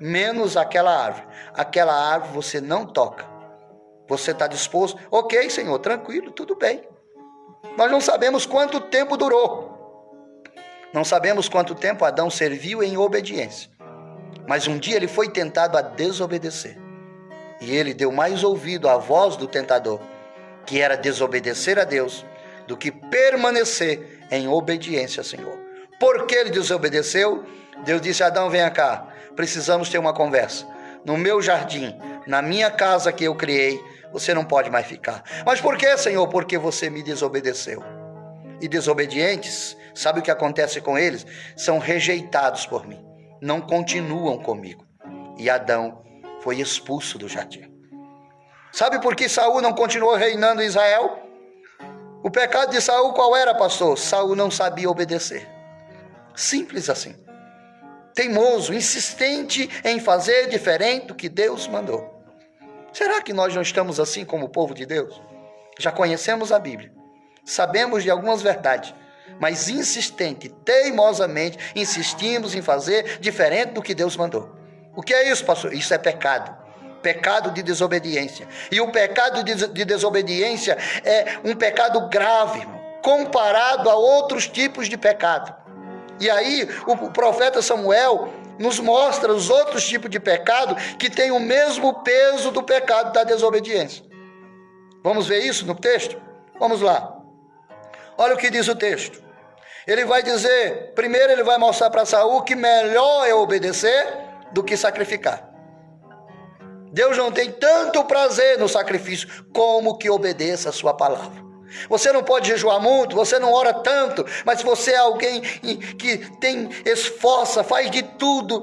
menos aquela árvore. Aquela árvore você não toca. Você está disposto? Ok, Senhor, tranquilo, tudo bem. Nós não sabemos quanto tempo durou. Não sabemos quanto tempo Adão serviu em obediência. Mas um dia ele foi tentado a desobedecer. E ele deu mais ouvido à voz do tentador, que era desobedecer a Deus, do que permanecer em obediência ao Senhor. Por que ele desobedeceu? Deus disse: Adão, venha cá, precisamos ter uma conversa. No meu jardim, na minha casa que eu criei, você não pode mais ficar. Mas por que, Senhor? Porque você me desobedeceu. E desobedientes, sabe o que acontece com eles? São rejeitados por mim, não continuam comigo. E Adão foi expulso do jardim. Sabe por que Saul não continuou reinando em Israel? O pecado de Saul qual era, pastor? Saul não sabia obedecer. Simples assim. Teimoso, insistente em fazer diferente do que Deus mandou. Será que nós não estamos assim como o povo de Deus? Já conhecemos a Bíblia, sabemos de algumas verdades, mas insistente, teimosamente, insistimos em fazer diferente do que Deus mandou. O que é isso, pastor? Isso é pecado. Pecado de desobediência. E o pecado de desobediência é um pecado grave, irmão, comparado a outros tipos de pecado. E aí o profeta Samuel nos mostra os outros tipos de pecado que têm o mesmo peso do pecado da desobediência. Vamos ver isso no texto? Vamos lá. Olha o que diz o texto. Ele vai dizer, primeiro ele vai mostrar para Saul que melhor é obedecer do que sacrificar. Deus não tem tanto prazer no sacrifício como que obedeça a sua palavra. Você não pode jejuar muito, você não ora tanto, mas se você é alguém que tem esforça, faz de tudo,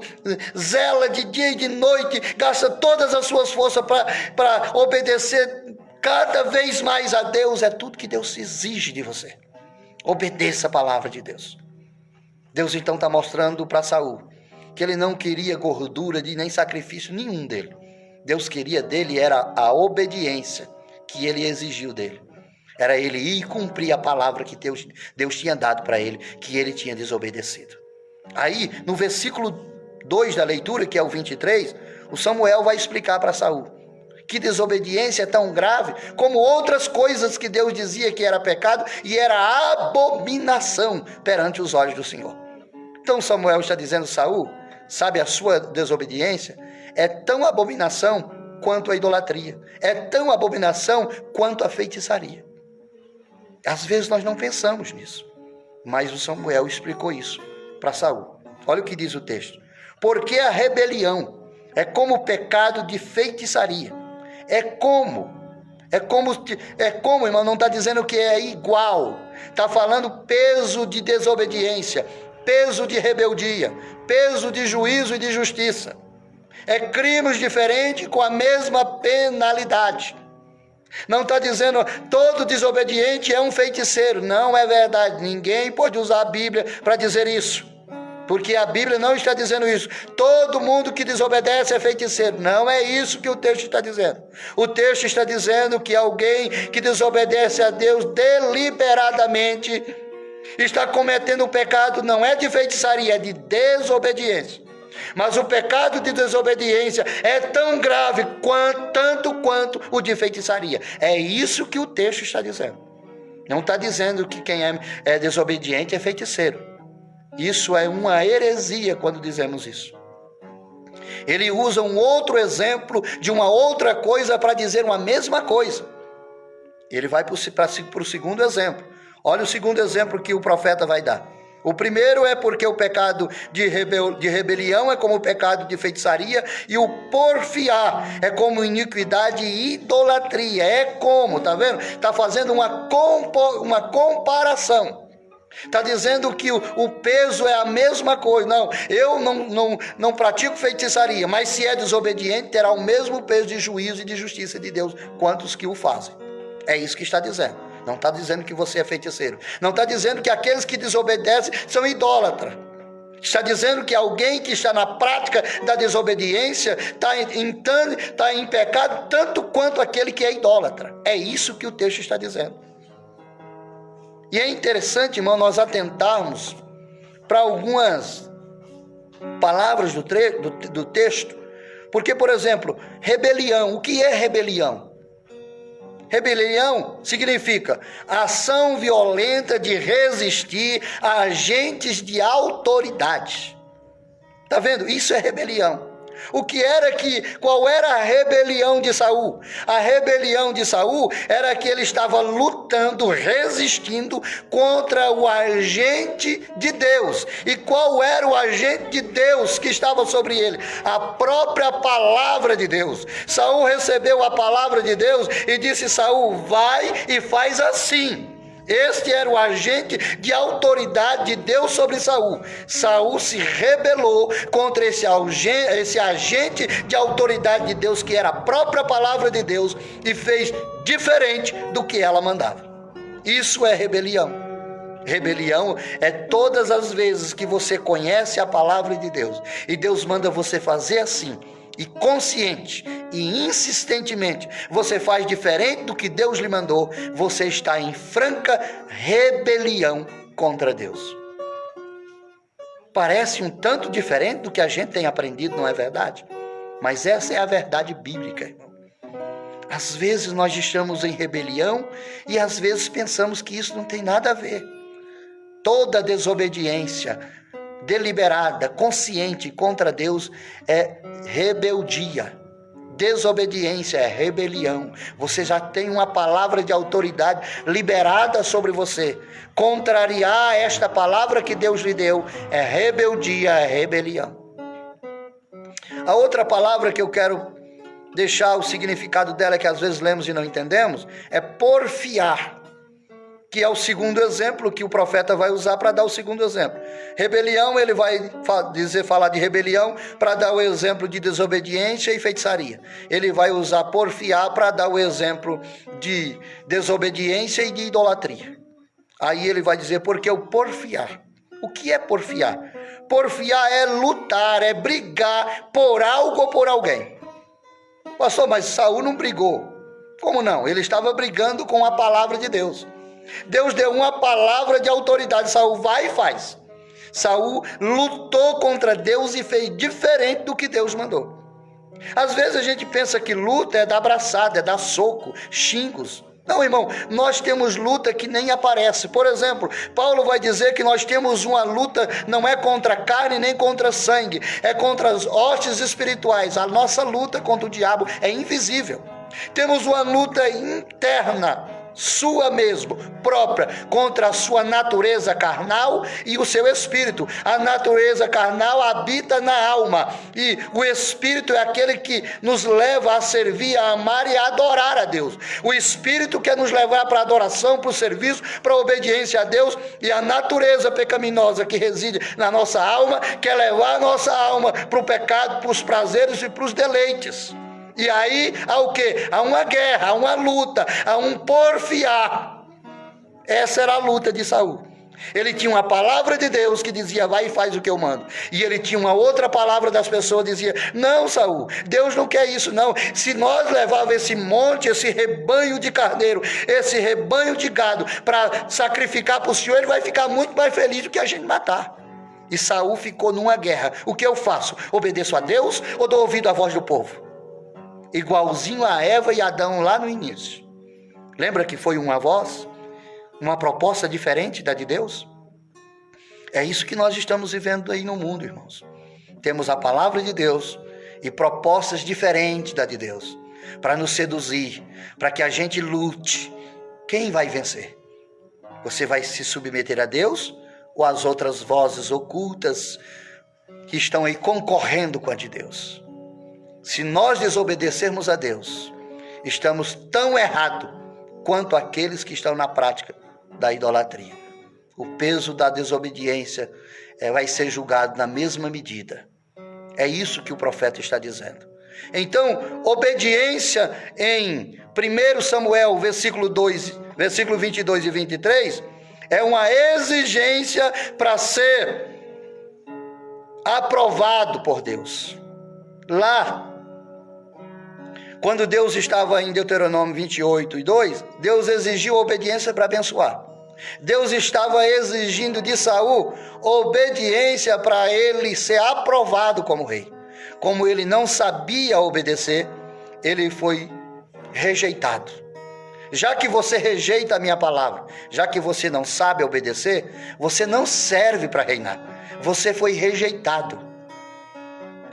zela de dia e de noite, gasta todas as suas forças para obedecer cada vez mais a Deus, é tudo que Deus exige de você. Obedeça a palavra de Deus. Deus então está mostrando para Saul que ele não queria gordura nem sacrifício nenhum dele. Deus queria dele era a obediência que ele exigiu dele. Era ele ir e cumprir a palavra que Deus tinha dado para ele, que ele tinha desobedecido. Aí, no versículo 2 da leitura, que é o 23, o Samuel vai explicar para Saul que desobediência é tão grave como outras coisas que Deus dizia que era pecado e era abominação perante os olhos do Senhor. Então Samuel está dizendo, Saul, sabe, a sua desobediência é tão abominação quanto a idolatria, é tão abominação quanto a feitiçaria. Às vezes nós não pensamos nisso, mas o Samuel explicou isso para Saul. Olha o que diz o texto. Porque a rebelião é como o pecado de feitiçaria. É como, irmão, não está dizendo que é igual. Está falando peso de desobediência, peso de rebeldia, peso de juízo e de justiça. É crimes diferentes com a mesma penalidade. Não está dizendo todo desobediente é um feiticeiro. Não é verdade. Ninguém pode usar a Bíblia para dizer isso. Porque a Bíblia não está dizendo isso. Todo mundo que desobedece é feiticeiro. Não é isso que o texto está dizendo. O texto está dizendo que alguém que desobedece a Deus deliberadamente está cometendo um pecado, não é de feitiçaria, é de desobediência. Mas o pecado de desobediência é tão grave tanto quanto o de feitiçaria. É isso que o texto está dizendo. Não está dizendo que quem é desobediente é feiticeiro. Isso é uma heresia quando dizemos isso. Ele usa um outro exemplo de uma outra coisa para dizer uma mesma coisa. Ele vai para o segundo exemplo. Olha o segundo exemplo que o profeta vai dar. O primeiro é porque o pecado de rebelião é como o pecado de feitiçaria, e o porfiar é como iniquidade e idolatria. É como, tá vendo? Está fazendo uma comparação. Está dizendo que o peso é a mesma coisa. Não, eu não pratico feitiçaria, mas se é desobediente, terá o mesmo peso de juízo e de justiça de Deus, quantos que o fazem. É isso que está dizendo. Não está dizendo que você é feiticeiro. Não está dizendo que aqueles que desobedecem são idólatras. Está dizendo que alguém que está na prática da desobediência está em pecado tanto quanto aquele que é idólatra. É isso que o texto está dizendo. E é interessante, irmão, nós atentarmos para algumas palavras do texto. Porque, por exemplo, rebelião. O que é rebelião? Rebelião significa ação violenta de resistir a agentes de autoridade. Está vendo? Isso é rebelião. Qual era a rebelião de Saul? A rebelião de Saul era que ele estava lutando, resistindo contra o agente de Deus. E qual era o agente de Deus que estava sobre ele? A própria palavra de Deus. Saul recebeu a palavra de Deus e disse: Saul, vai e faz assim. Este era o agente de autoridade de Deus sobre Saul. Saul se rebelou contra esse agente de autoridade de Deus, que era a própria palavra de Deus, e fez diferente do que ela mandava. Isso é rebelião. Rebelião é todas as vezes que você conhece a palavra de Deus e Deus manda você fazer assim, e consciente e insistentemente você faz diferente do que Deus lhe mandou, você está em franca rebelião contra Deus. Parece um tanto diferente do que a gente tem aprendido, não é verdade? Mas essa é a verdade bíblica, irmão. Às vezes nós estamos em rebelião e às vezes pensamos que isso não tem nada a ver. Toda desobediência deliberada, consciente contra Deus é rebeldia. Desobediência é rebelião. Você já tem uma palavra de autoridade liberada sobre você. Contrariar esta palavra que Deus lhe deu é rebeldia, é rebelião. A outra palavra que eu quero deixar o significado dela, que às vezes lemos e não entendemos, é porfiar, que é o segundo exemplo que o profeta vai usar para dar o segundo exemplo. Rebelião, ele vai falar de rebelião para dar o exemplo de desobediência e feitiçaria. Ele vai usar porfiar para dar o exemplo de desobediência e de idolatria. Aí ele vai dizer, porque o porfiar. O que é porfiar? Porfiar é lutar, é brigar por algo ou por alguém. Pastor, mas Saul não brigou. Como não? Ele estava brigando com a palavra de Deus. Deus deu uma palavra de autoridade. Saul vai e faz. Saul lutou contra Deus e fez diferente do que Deus mandou. Às vezes a gente pensa que luta é dar abraçada, é dar soco, xingos. Não, irmão, nós temos luta que nem aparece. Por exemplo, Paulo vai dizer que nós temos uma luta, não é contra carne nem contra sangue, é contra as hostes espirituais. A nossa luta contra o diabo é invisível. Temos uma luta interna, sua mesmo, própria, contra a sua natureza carnal e o seu espírito. A natureza carnal habita na alma e o espírito é aquele que nos leva a servir, a amar e a adorar a Deus. O espírito quer nos levar para a adoração, para o serviço, para a obediência a Deus, e a natureza pecaminosa que reside na nossa alma quer levar a nossa alma para o pecado, para os prazeres e para os deleites. E aí há o quê? Há uma guerra, há uma luta, há um porfiar. Essa era a luta de Saul. Ele tinha uma palavra de Deus que dizia, vai e faz o que eu mando. E ele tinha uma outra palavra das pessoas que dizia, não, Saul, Deus não quer isso não. Se nós levarmos esse monte, esse rebanho de carneiro, esse rebanho de gado para sacrificar para o Senhor, ele vai ficar muito mais feliz do que a gente matar. E Saul ficou numa guerra. O que eu faço? Obedeço a Deus ou dou ouvido à voz do povo? Igualzinho a Eva e Adão lá no início. Lembra que foi uma voz? Uma proposta diferente da de Deus? É isso que nós estamos vivendo aí no mundo, irmãos. Temos a palavra de Deus e propostas diferentes da de Deus, para nos seduzir, para que a gente lute. Quem vai vencer? Você vai se submeter a Deus ou às outras vozes ocultas que estão aí concorrendo com a de Deus? Se nós desobedecermos a Deus, estamos tão errados quanto aqueles que estão na prática da idolatria. O peso da desobediência vai ser julgado na mesma medida. É isso que o profeta está dizendo. Então, obediência em 1 Samuel, versículo 22 e 23, é uma exigência para ser aprovado por Deus. Lá, quando Deus estava em Deuteronômio 28 e 2, Deus exigiu obediência para abençoar. Deus estava exigindo de Saul obediência para ele ser aprovado como rei. Como ele não sabia obedecer, ele foi rejeitado. Já que você rejeita a minha palavra, já que você não sabe obedecer, você não serve para reinar. Você foi rejeitado.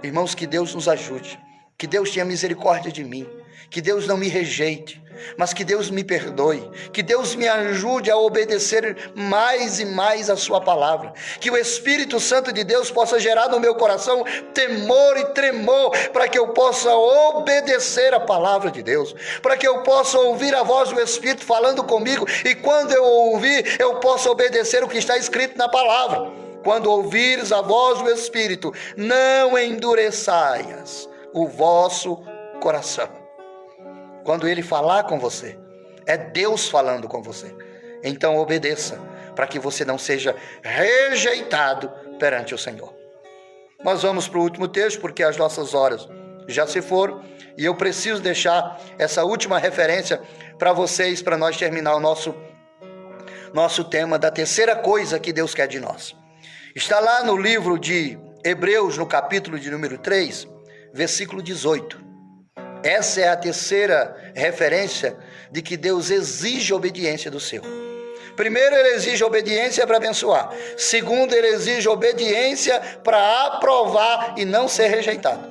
Irmãos, que Deus nos ajude. Que Deus tenha misericórdia de mim. que Deus não me rejeite, mas que Deus me perdoe, que Deus me ajude a obedecer mais e mais a sua palavra, que o Espírito Santo de Deus possa gerar no meu coração temor e tremor, para que eu possa obedecer a palavra de Deus, para que eu possa ouvir a voz do Espírito falando comigo, e quando eu ouvir, eu possa obedecer o que está escrito na palavra. Quando ouvires a voz do Espírito, não endureçais o vosso coração. Quando ele falar com você, é Deus falando com você. Então obedeça, para que você não seja rejeitado perante o Senhor. Nós vamos para o último texto, porque as nossas horas já se foram, e eu preciso deixar essa última referência para vocês, para nós terminar o nosso tema da terceira coisa que Deus quer de nós. Está lá no livro de Hebreus, no capítulo de número 3, versículo 18. Essa é a terceira referência de que Deus exige obediência do seu. Primeiro, ele exige obediência para abençoar. Segundo, ele exige obediência para aprovar e não ser rejeitado.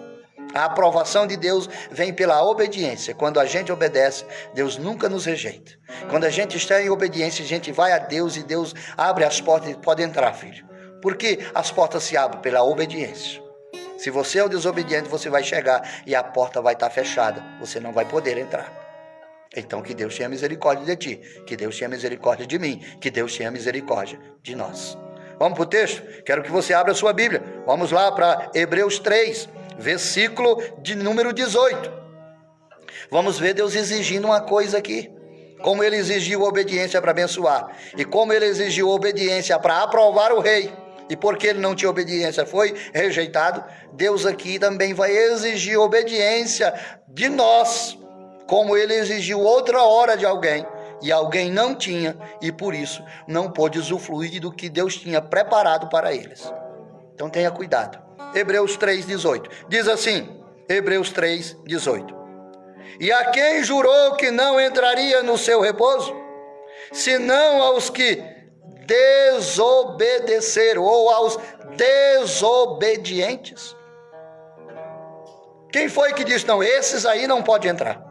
A aprovação de Deus vem pela obediência. Quando a gente obedece, Deus nunca nos rejeita. Quando a gente está em obediência, a gente vai a Deus e Deus abre as portas e pode entrar, filho. Porque as portas se abrem pela obediência. Se você é o desobediente, você vai chegar e a porta vai estar fechada. Você não vai poder entrar. Então que Deus tenha misericórdia de ti. Que Deus tenha misericórdia de mim. Que Deus tenha misericórdia de nós. Vamos para o texto? Quero que você abra a sua Bíblia. Vamos lá para Hebreus 3, versículo de número 18. Vamos ver Deus exigindo uma coisa aqui. Como ele exigiu obediência para abençoar. E como ele exigiu obediência para aprovar o rei. E porque ele não tinha obediência, foi rejeitado, Deus aqui também vai exigir obediência de nós, como ele exigiu outra hora de alguém, e alguém não tinha, e por isso não pôde usufruir do que Deus tinha preparado para eles. Então tenha cuidado. Hebreus 3,18, diz assim, Hebreus 3,18, e a quem jurou que não entraria no seu repouso, senão aos que desobedeceram, ou aos desobedientes. Quem foi que disse, não, esses aí não podem entrar?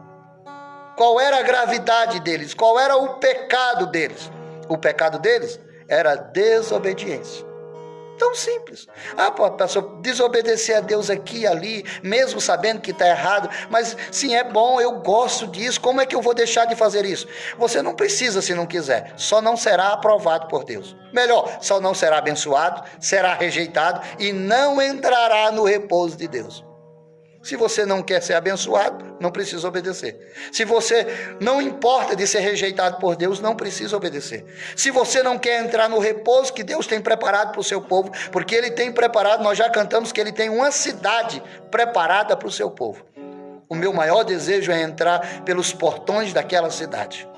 Qual era a gravidade deles? Qual era o pecado deles? O pecado deles era desobediência. Tão simples. Pastor, desobedecer a Deus aqui e ali, mesmo sabendo que está errado, mas sim, é bom, eu gosto disso, como é que eu vou deixar de fazer isso? Você não precisa se não quiser, só não será aprovado por Deus. Melhor, só não será abençoado, será rejeitado e não entrará no repouso de Deus. Se você não quer ser abençoado, não precisa obedecer. Se você não importa de ser rejeitado por Deus, não precisa obedecer. Se você não quer entrar no repouso que Deus tem preparado para o seu povo, porque Ele tem preparado, nós já cantamos que Ele tem uma cidade preparada para o seu povo. O meu maior desejo é entrar pelos portões daquela cidade.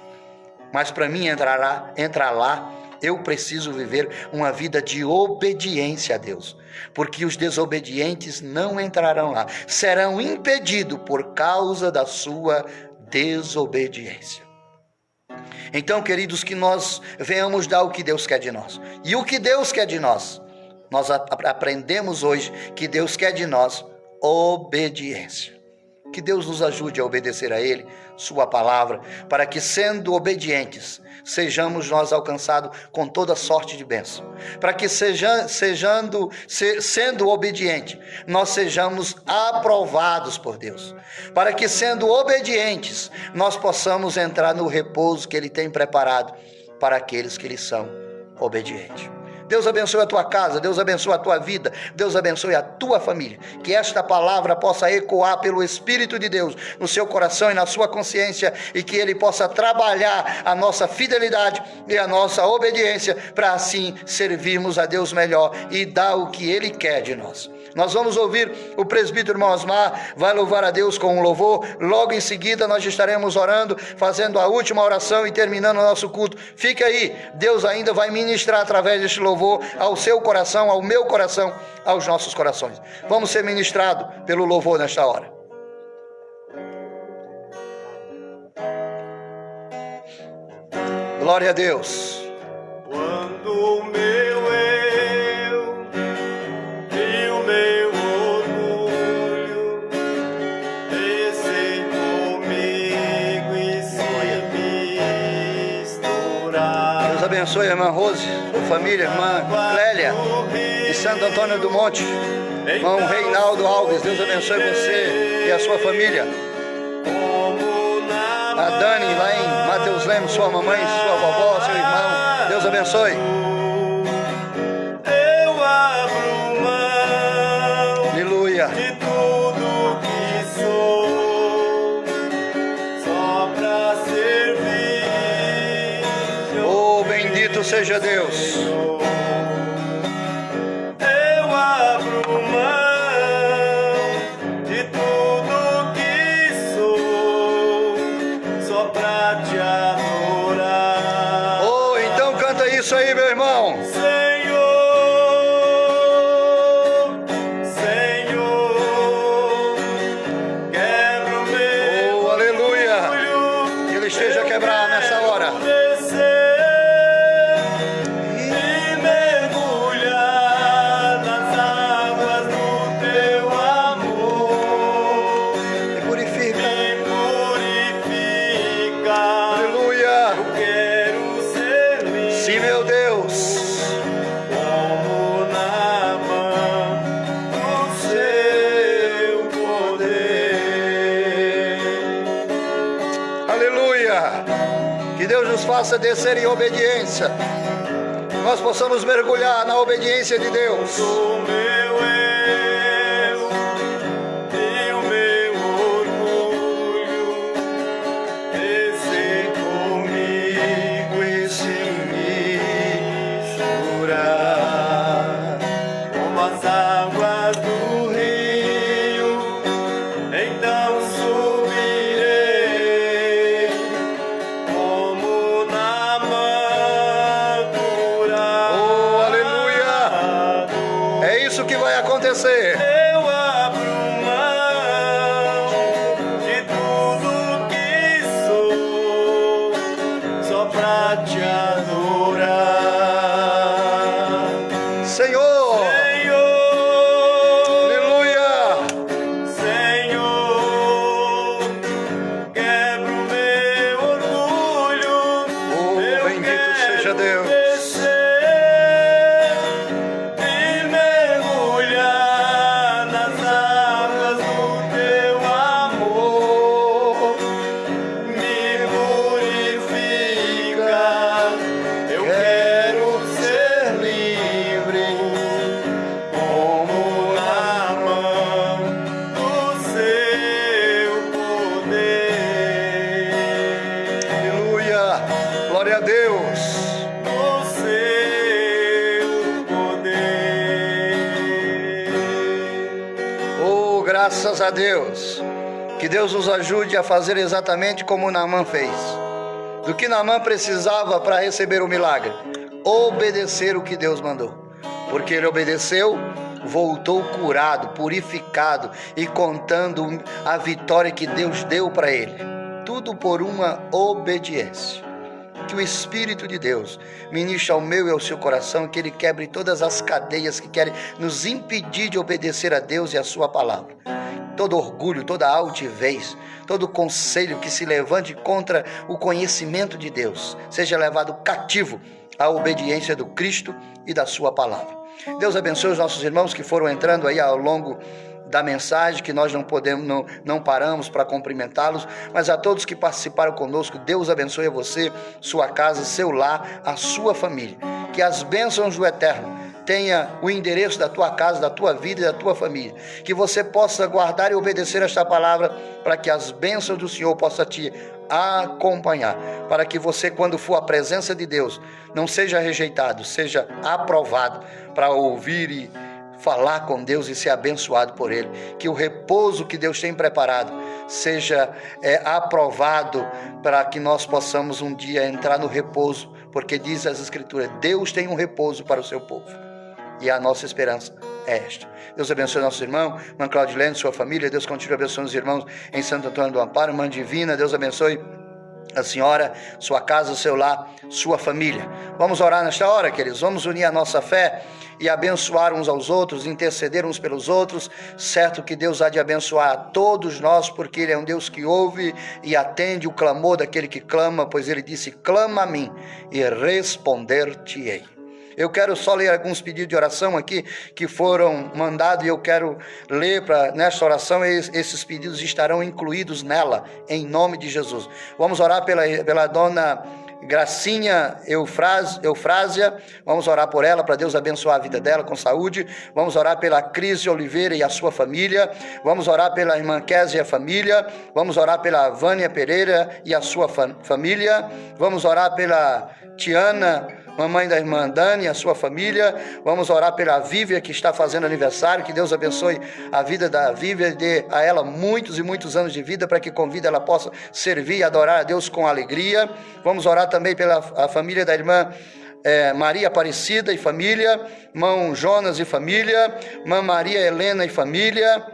Mas para mim entrar lá, eu preciso viver uma vida de obediência a Deus, porque os desobedientes não entrarão lá, serão impedidos por causa da sua desobediência. Então, queridos, que nós venhamos dar o que Deus quer de nós. E o que Deus quer de nós? Nós aprendemos hoje que Deus quer de nós obediência. Que Deus nos ajude a obedecer a Ele, sua palavra, para que, sendo obedientes, sejamos nós alcançados com toda sorte de bênção. Para que sendo obediente, nós sejamos aprovados por Deus. Para que, sendo obedientes, nós possamos entrar no repouso que Ele tem preparado para aqueles que lhe são obedientes. Deus abençoe a tua casa, Deus abençoe a tua vida, Deus abençoe a tua família. Que esta palavra possa ecoar pelo Espírito de Deus no seu coração e na sua consciência, e que Ele possa trabalhar a nossa fidelidade e a nossa obediência, para assim servirmos a Deus melhor e dar o que Ele quer de nós. Nós vamos ouvir o presbítero irmão Osmar, vai louvar a Deus com um louvor. Logo em seguida nós estaremos orando, fazendo a última oração e terminando o nosso culto. Fique aí, Deus ainda vai ministrar através deste louvor ao seu coração, ao meu coração, aos nossos corações. Vamos ser ministrados pelo louvor nesta hora. Glória a Deus. Quando o meu eu e o meu orgulho receitou-me abençoe a irmã Rose, sua família, irmã Clélia, de Santo Antônio do Monte, irmão Reinaldo Alves, Deus abençoe você e a sua família. A Dani, lá em Mateus Lemos, sua mamãe, sua vovó, seu irmão, Deus abençoe. Eu abro mão Aleluia. de tudo que sou, só pra servir. Oh, bendito seja Deus. Eu abro mão de tudo que sou, só pra te adorar. Oh, então canta isso aí, meu irmão. Senhor, Senhor, quebra o meu Oh, aleluia. orgulho, Que ele esteja quebrado nessa hora. e mergulhar nas águas do teu amor. Me purifica. Me purifica. Aleluia. Eu quero ser livre. Sim, meu Deus. Como na mão do seu poder. Aleluia. Que Deus nos faça descer em obediência. Que nós possamos mergulhar na obediência de Deus. O meu eu e o meu orgulho, descer comigo e se misturar como as águas do rio. Então subirei como na mantura. Oh, aleluia. É isso que vai acontecer. Eu abro mão de tudo que sou, só pra te adorar. Senhor. Senhor, Aleluia. Senhor, quebra o meu orgulho. Oh, Eu bendito quero seja Deus. descer e mergulhar nas águas do teu amor. Me purifica. Eu quero ser livre, como na mão do seu poder. Aleluia. Glória a Deus. Do seu poder. Oh, graças a Deus. Que Deus nos ajude a fazer exatamente como Naamã fez. Do que Naamã precisava para receber o milagre? Obedecer o que Deus mandou. Porque ele obedeceu, voltou curado, purificado e contando a vitória que Deus deu para ele. Tudo por uma obediência. Que o Espírito de Deus ministre ao meu e ao seu coração, que ele quebre todas as cadeias que querem nos impedir de obedecer a Deus e a sua palavra. Todo orgulho, toda altivez, todo conselho que se levante contra o conhecimento de Deus, seja levado cativo à obediência do Cristo e da sua palavra. Deus abençoe os nossos irmãos que foram entrando aí ao longo da mensagem, que nós não paramos para cumprimentá-los, mas a todos que participaram conosco, Deus abençoe a você, sua casa, seu lar, a sua família. Que as bênçãos do Eterno tenha o endereço da tua casa, da tua vida e da tua família. Que você possa guardar e obedecer esta palavra, para que as bênçãos do Senhor possam te acompanhar, para que você, quando for à presença de Deus, não seja rejeitado, seja aprovado para ouvir e falar com Deus e ser abençoado por Ele. Que o repouso que Deus tem preparado seja aprovado, para que nós possamos um dia entrar no repouso, porque diz as Escrituras, Deus tem um repouso para o seu povo. E a nossa esperança é esta. Deus abençoe nosso irmão, irmã Claudilene, sua família. Deus continue abençoando os irmãos em Santo Antônio do Amparo, irmã Divina. Deus abençoe a senhora, sua casa, o seu lar, sua família. Vamos orar nesta hora, queridos. Vamos unir a nossa fé e abençoar uns aos outros, interceder uns pelos outros. Certo que Deus há de abençoar a todos nós, porque Ele é um Deus que ouve e atende o clamor daquele que clama, pois Ele disse: clama a mim e responder-te-ei. Eu quero só ler alguns pedidos de oração aqui que foram mandados, e eu quero ler nesta oração. Esses pedidos estarão incluídos nela, em nome de Jesus. Vamos orar pela dona Gracinha Eufrásia, vamos orar por ela, para Deus abençoar a vida dela com saúde. Vamos orar pela Cris Oliveira e a sua família. Vamos orar pela irmã Kézia e a família. Vamos orar pela Vânia Pereira e a sua família. Vamos orar pela Tiana, mamãe da irmã Dani e a sua família. Vamos orar pela Vívia, que está fazendo aniversário. Que Deus abençoe a vida da Vívia e dê a ela muitos e muitos anos de vida, para que com vida ela possa servir e adorar a Deus com alegria. Vamos orar também pela família da irmã Maria Aparecida e família, irmão Jonas e família, irmã Maria Helena e família.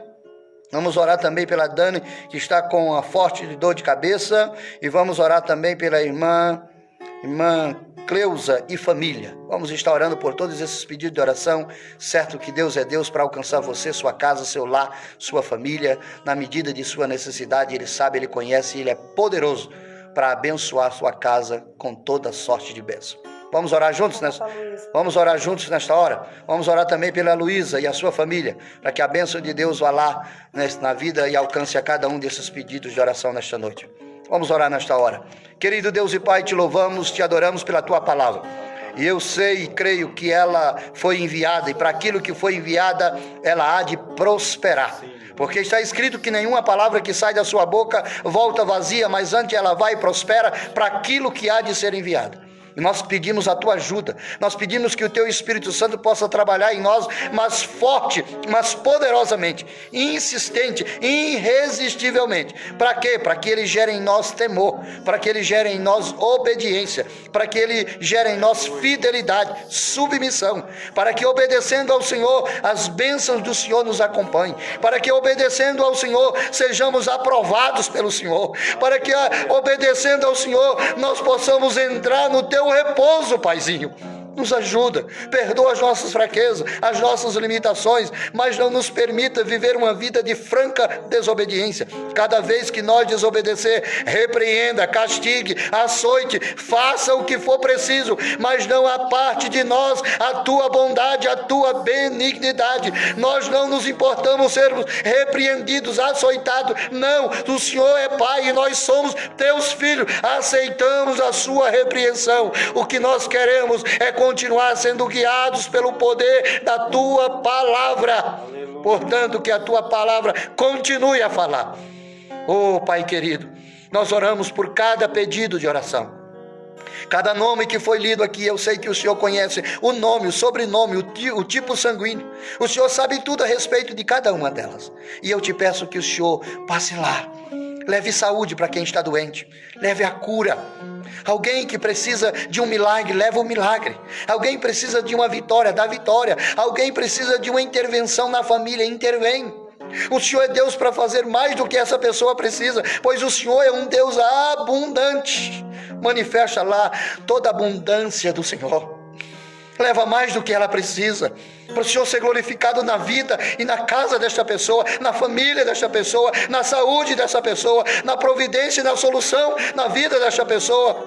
Vamos orar também pela Dani, que está com a forte dor de cabeça. E vamos orar também pela irmã Cleusa e família. Vamos estar orando por todos esses pedidos de oração, certo que Deus é Deus para alcançar você, sua casa, seu lar, sua família, na medida de sua necessidade. Ele sabe, Ele conhece, Ele é poderoso para abençoar sua casa com toda sorte de bênção. Vamos orar juntos nesta hora. Vamos orar também pela Luísa e a sua família, para que a bênção de Deus vá lá na vida e alcance a cada um desses pedidos de oração nesta noite. Vamos orar nesta hora. Querido Deus e Pai, te louvamos, te adoramos pela tua palavra. E eu sei e creio que ela foi enviada, e para aquilo que foi enviada, ela há de prosperar. Porque está escrito que nenhuma palavra que sai da sua boca volta vazia, mas antes ela vai e prospera para aquilo que há de ser enviado. E nós pedimos a tua ajuda, nós pedimos que o teu Espírito Santo possa trabalhar em nós, mas forte, mas poderosamente, insistente, irresistivelmente. Para quê? Para que ele gere em nós temor, para que ele gere em nós obediência, para que ele gere em nós fidelidade, submissão, para que obedecendo ao Senhor, as bênçãos do Senhor nos acompanhem, para que obedecendo ao Senhor, sejamos aprovados pelo Senhor, para que obedecendo ao Senhor, nós possamos entrar no teu repouso, Paizinho. Nos ajuda, perdoa as nossas fraquezas, as nossas limitações, mas não nos permita viver uma vida de franca desobediência. Cada vez que nós desobedecer, repreenda, castigue, açoite, faça o que for preciso, mas não aparte de nós a tua bondade, a tua benignidade. Nós não nos importamos sermos repreendidos, açoitados. Não, o Senhor é Pai e nós somos teus filhos, aceitamos a sua repreensão. O que nós queremos é continuar sendo guiados pelo poder da tua palavra. Aleluia. Portanto, que a tua palavra continue a falar. Oh, Pai querido, nós oramos por cada pedido de oração, cada nome que foi lido aqui. Eu sei que o Senhor conhece o nome, o sobrenome, o tipo sanguíneo. O Senhor sabe tudo a respeito de cada uma delas. E eu te peço que o Senhor passe lá, leve saúde para quem está doente, leve a cura. Alguém que precisa de um milagre, leva o milagre. Alguém precisa de uma vitória, dá vitória. Alguém precisa de uma intervenção na família, intervém. O Senhor é Deus para fazer mais do que essa pessoa precisa, pois o Senhor é um Deus abundante. Manifesta lá toda a abundância do Senhor. Leva mais do que ela precisa, para o Senhor ser glorificado na vida e na casa desta pessoa, na família desta pessoa, na saúde dessa pessoa, na providência e na solução na vida desta pessoa.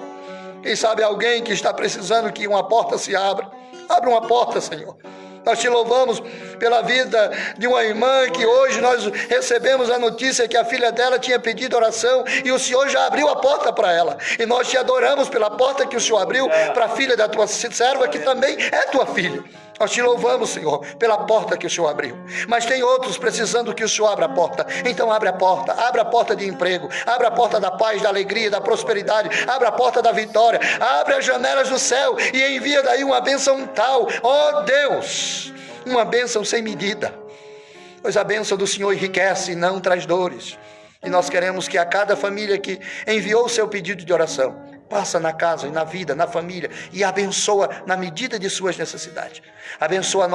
Quem sabe alguém que está precisando que uma porta se abra. Abre uma porta, Senhor. Nós te louvamos pela vida de uma irmã que hoje nós recebemos a notícia que a filha dela tinha pedido oração e o Senhor já abriu a porta para ela. E nós te adoramos pela porta que o Senhor abriu para a filha da tua serva, que também é tua filha. Nós te louvamos, Senhor, pela porta que o Senhor abriu. Mas tem outros precisando que o Senhor abra a porta. Então abre a porta de emprego, abre a porta da paz, da alegria, da prosperidade, abre a porta da vitória, abre as janelas do céu e envia daí uma bênção tal, ó Deus, uma bênção sem medida, pois a bênção do Senhor enriquece e não traz dores. E nós queremos que a cada família que enviou o seu pedido de oração, passa na casa e na vida, na família, e abençoa na medida de suas necessidades. Abençoa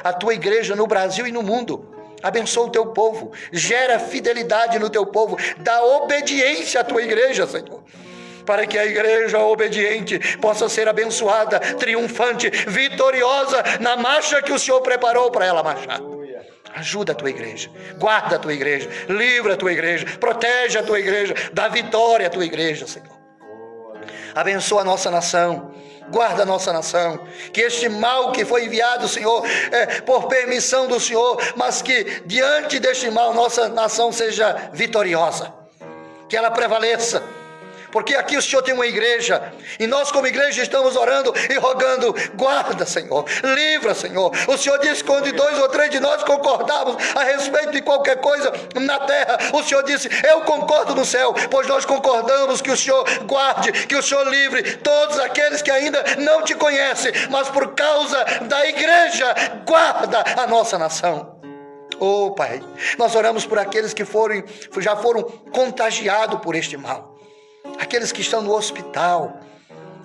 a tua igreja no Brasil e no mundo. Abençoa o teu povo, gera fidelidade no teu povo, dá obediência à tua igreja, Senhor. para que a igreja obediente possa ser abençoada, triunfante, vitoriosa na marcha que o Senhor preparou para ela marchar. Ajuda a tua igreja, guarda a tua igreja, livra a tua igreja, protege a tua igreja, dá vitória à tua igreja, Senhor. Abençoa a nossa nação, guarda a nossa nação, que este mal que foi enviado, Senhor, por permissão do Senhor, mas que diante deste mal nossa nação seja vitoriosa, que ela prevaleça. Porque aqui o Senhor tem uma igreja, e nós como igreja estamos orando e rogando, guarda, Senhor, livra, Senhor. O Senhor diz que quando 2 ou 3 de nós concordarmos a respeito de qualquer coisa na terra, o Senhor disse, eu concordo no céu, pois nós concordamos que o Senhor guarde, que o Senhor livre todos aqueles que ainda não te conhecem, mas por causa da igreja, guarda a nossa nação. Oh Pai, nós oramos por aqueles que já foram contagiados por este mal. Aqueles que estão no hospital,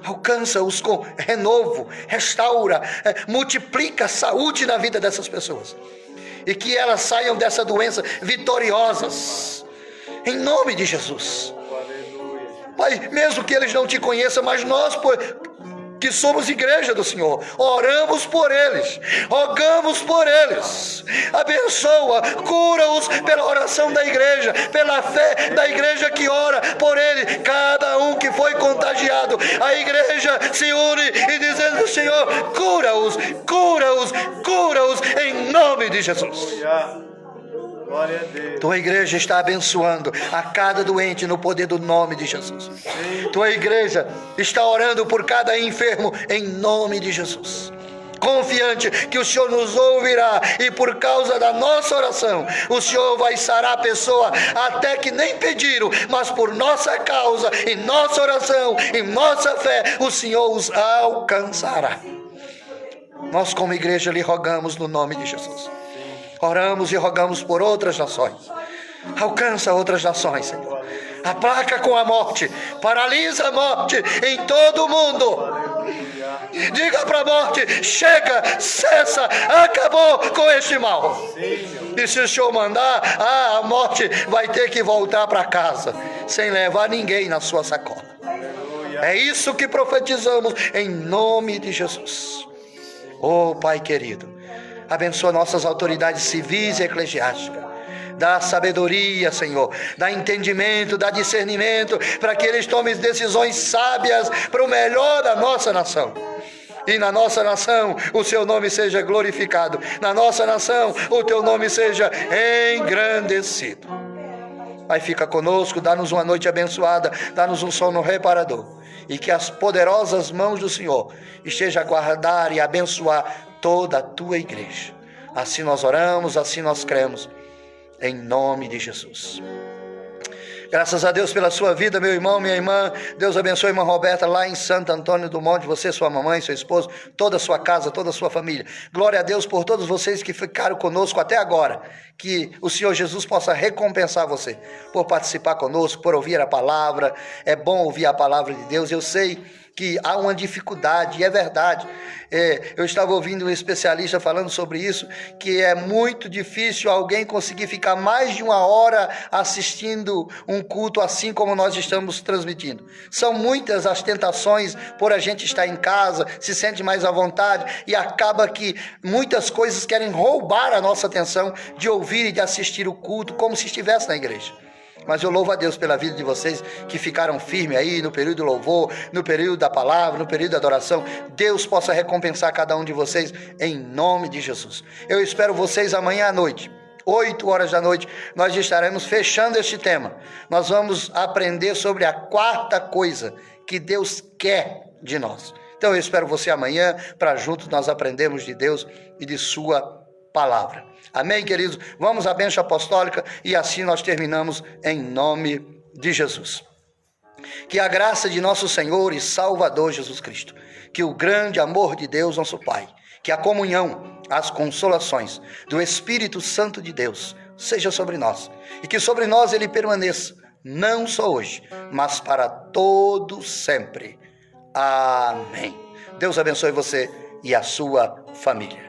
alcança-os com renovo, restaura, multiplica a saúde na vida dessas pessoas. E que elas saiam dessa doença vitoriosas, em nome de Jesus. Pai, mesmo que eles não te conheçam, mas nós, que somos igreja do Senhor, oramos por eles, rogamos por eles, abençoa, cura-os pela oração da igreja, pela fé da igreja que ora por ele, cada um que foi contagiado, a igreja se une e dizendo, Senhor, cura-os, cura-os, cura-os, em nome de Jesus. Glória a Deus. Tua igreja está abençoando a cada doente no poder do nome de Jesus. Tua igreja está orando por cada enfermo em nome de Jesus. Confiante que o Senhor nos ouvirá e por causa da nossa oração, o Senhor vai sarar a pessoa até que nem pediram, mas por nossa causa, em nossa oração, em nossa fé, o Senhor os alcançará. Nós como igreja lhe rogamos no nome de Jesus. Oramos e rogamos por outras nações. Alcança outras nações, Senhor. Aplaca com a morte, paralisa a morte em todo o mundo. Diga para a morte, chega, cessa, acabou com este mal. E se o Senhor mandar, a morte vai ter que voltar para casa, sem levar ninguém na sua sacola. É isso que profetizamos em nome de Jesus. Oh Pai querido, abençoa nossas autoridades civis e eclesiásticas. Dá sabedoria, Senhor. Dá entendimento, dá discernimento, para que eles tomem decisões sábias para o melhor da nossa nação. E na nossa nação o seu nome seja glorificado. Na nossa nação o teu nome seja engrandecido. Pai, fica conosco, dá-nos uma noite abençoada, dá-nos um sono reparador. E que as poderosas mãos do Senhor estejam a guardar e abençoar toda a tua igreja. Assim nós oramos, assim nós cremos, em nome de Jesus. Graças a Deus pela sua vida, meu irmão, minha irmã. Deus abençoe a irmã Roberta lá em Santo Antônio do Monte, você, sua mamãe, seu esposo, toda a sua casa, toda a sua família. Glória a Deus por todos vocês que ficaram conosco até agora. Que o Senhor Jesus possa recompensar você por participar conosco, por ouvir a palavra. É bom ouvir a palavra de Deus. Eu sei que há uma dificuldade, e é verdade. Eu estava ouvindo um especialista falando sobre isso, que é muito difícil alguém conseguir ficar mais de 1 hora assistindo um culto assim como nós estamos transmitindo. São muitas as tentações por a gente estar em casa, se sente mais à vontade, e acaba que muitas coisas querem roubar a nossa atenção de ouvir e de assistir o culto como se estivesse na igreja. Mas eu louvo a Deus pela vida de vocês que ficaram firmes aí no período do louvor, no período da palavra, no período da adoração. Deus possa recompensar cada um de vocês em nome de Jesus. Eu espero vocês amanhã à noite, 8 horas da noite, nós estaremos fechando este tema. Nós vamos aprender sobre a 4ª coisa que Deus quer de nós. Então eu espero você amanhã para juntos nós aprendermos de Deus e de sua palavra. Amém, queridos? Vamos à bênção apostólica e assim nós terminamos em nome de Jesus. Que a graça de nosso Senhor e Salvador Jesus Cristo, que o grande amor de Deus, nosso Pai, que a comunhão, as consolações do Espírito Santo de Deus seja sobre nós e que sobre nós ele permaneça, não só hoje, mas para todo sempre. Amém. Deus abençoe você e a sua família.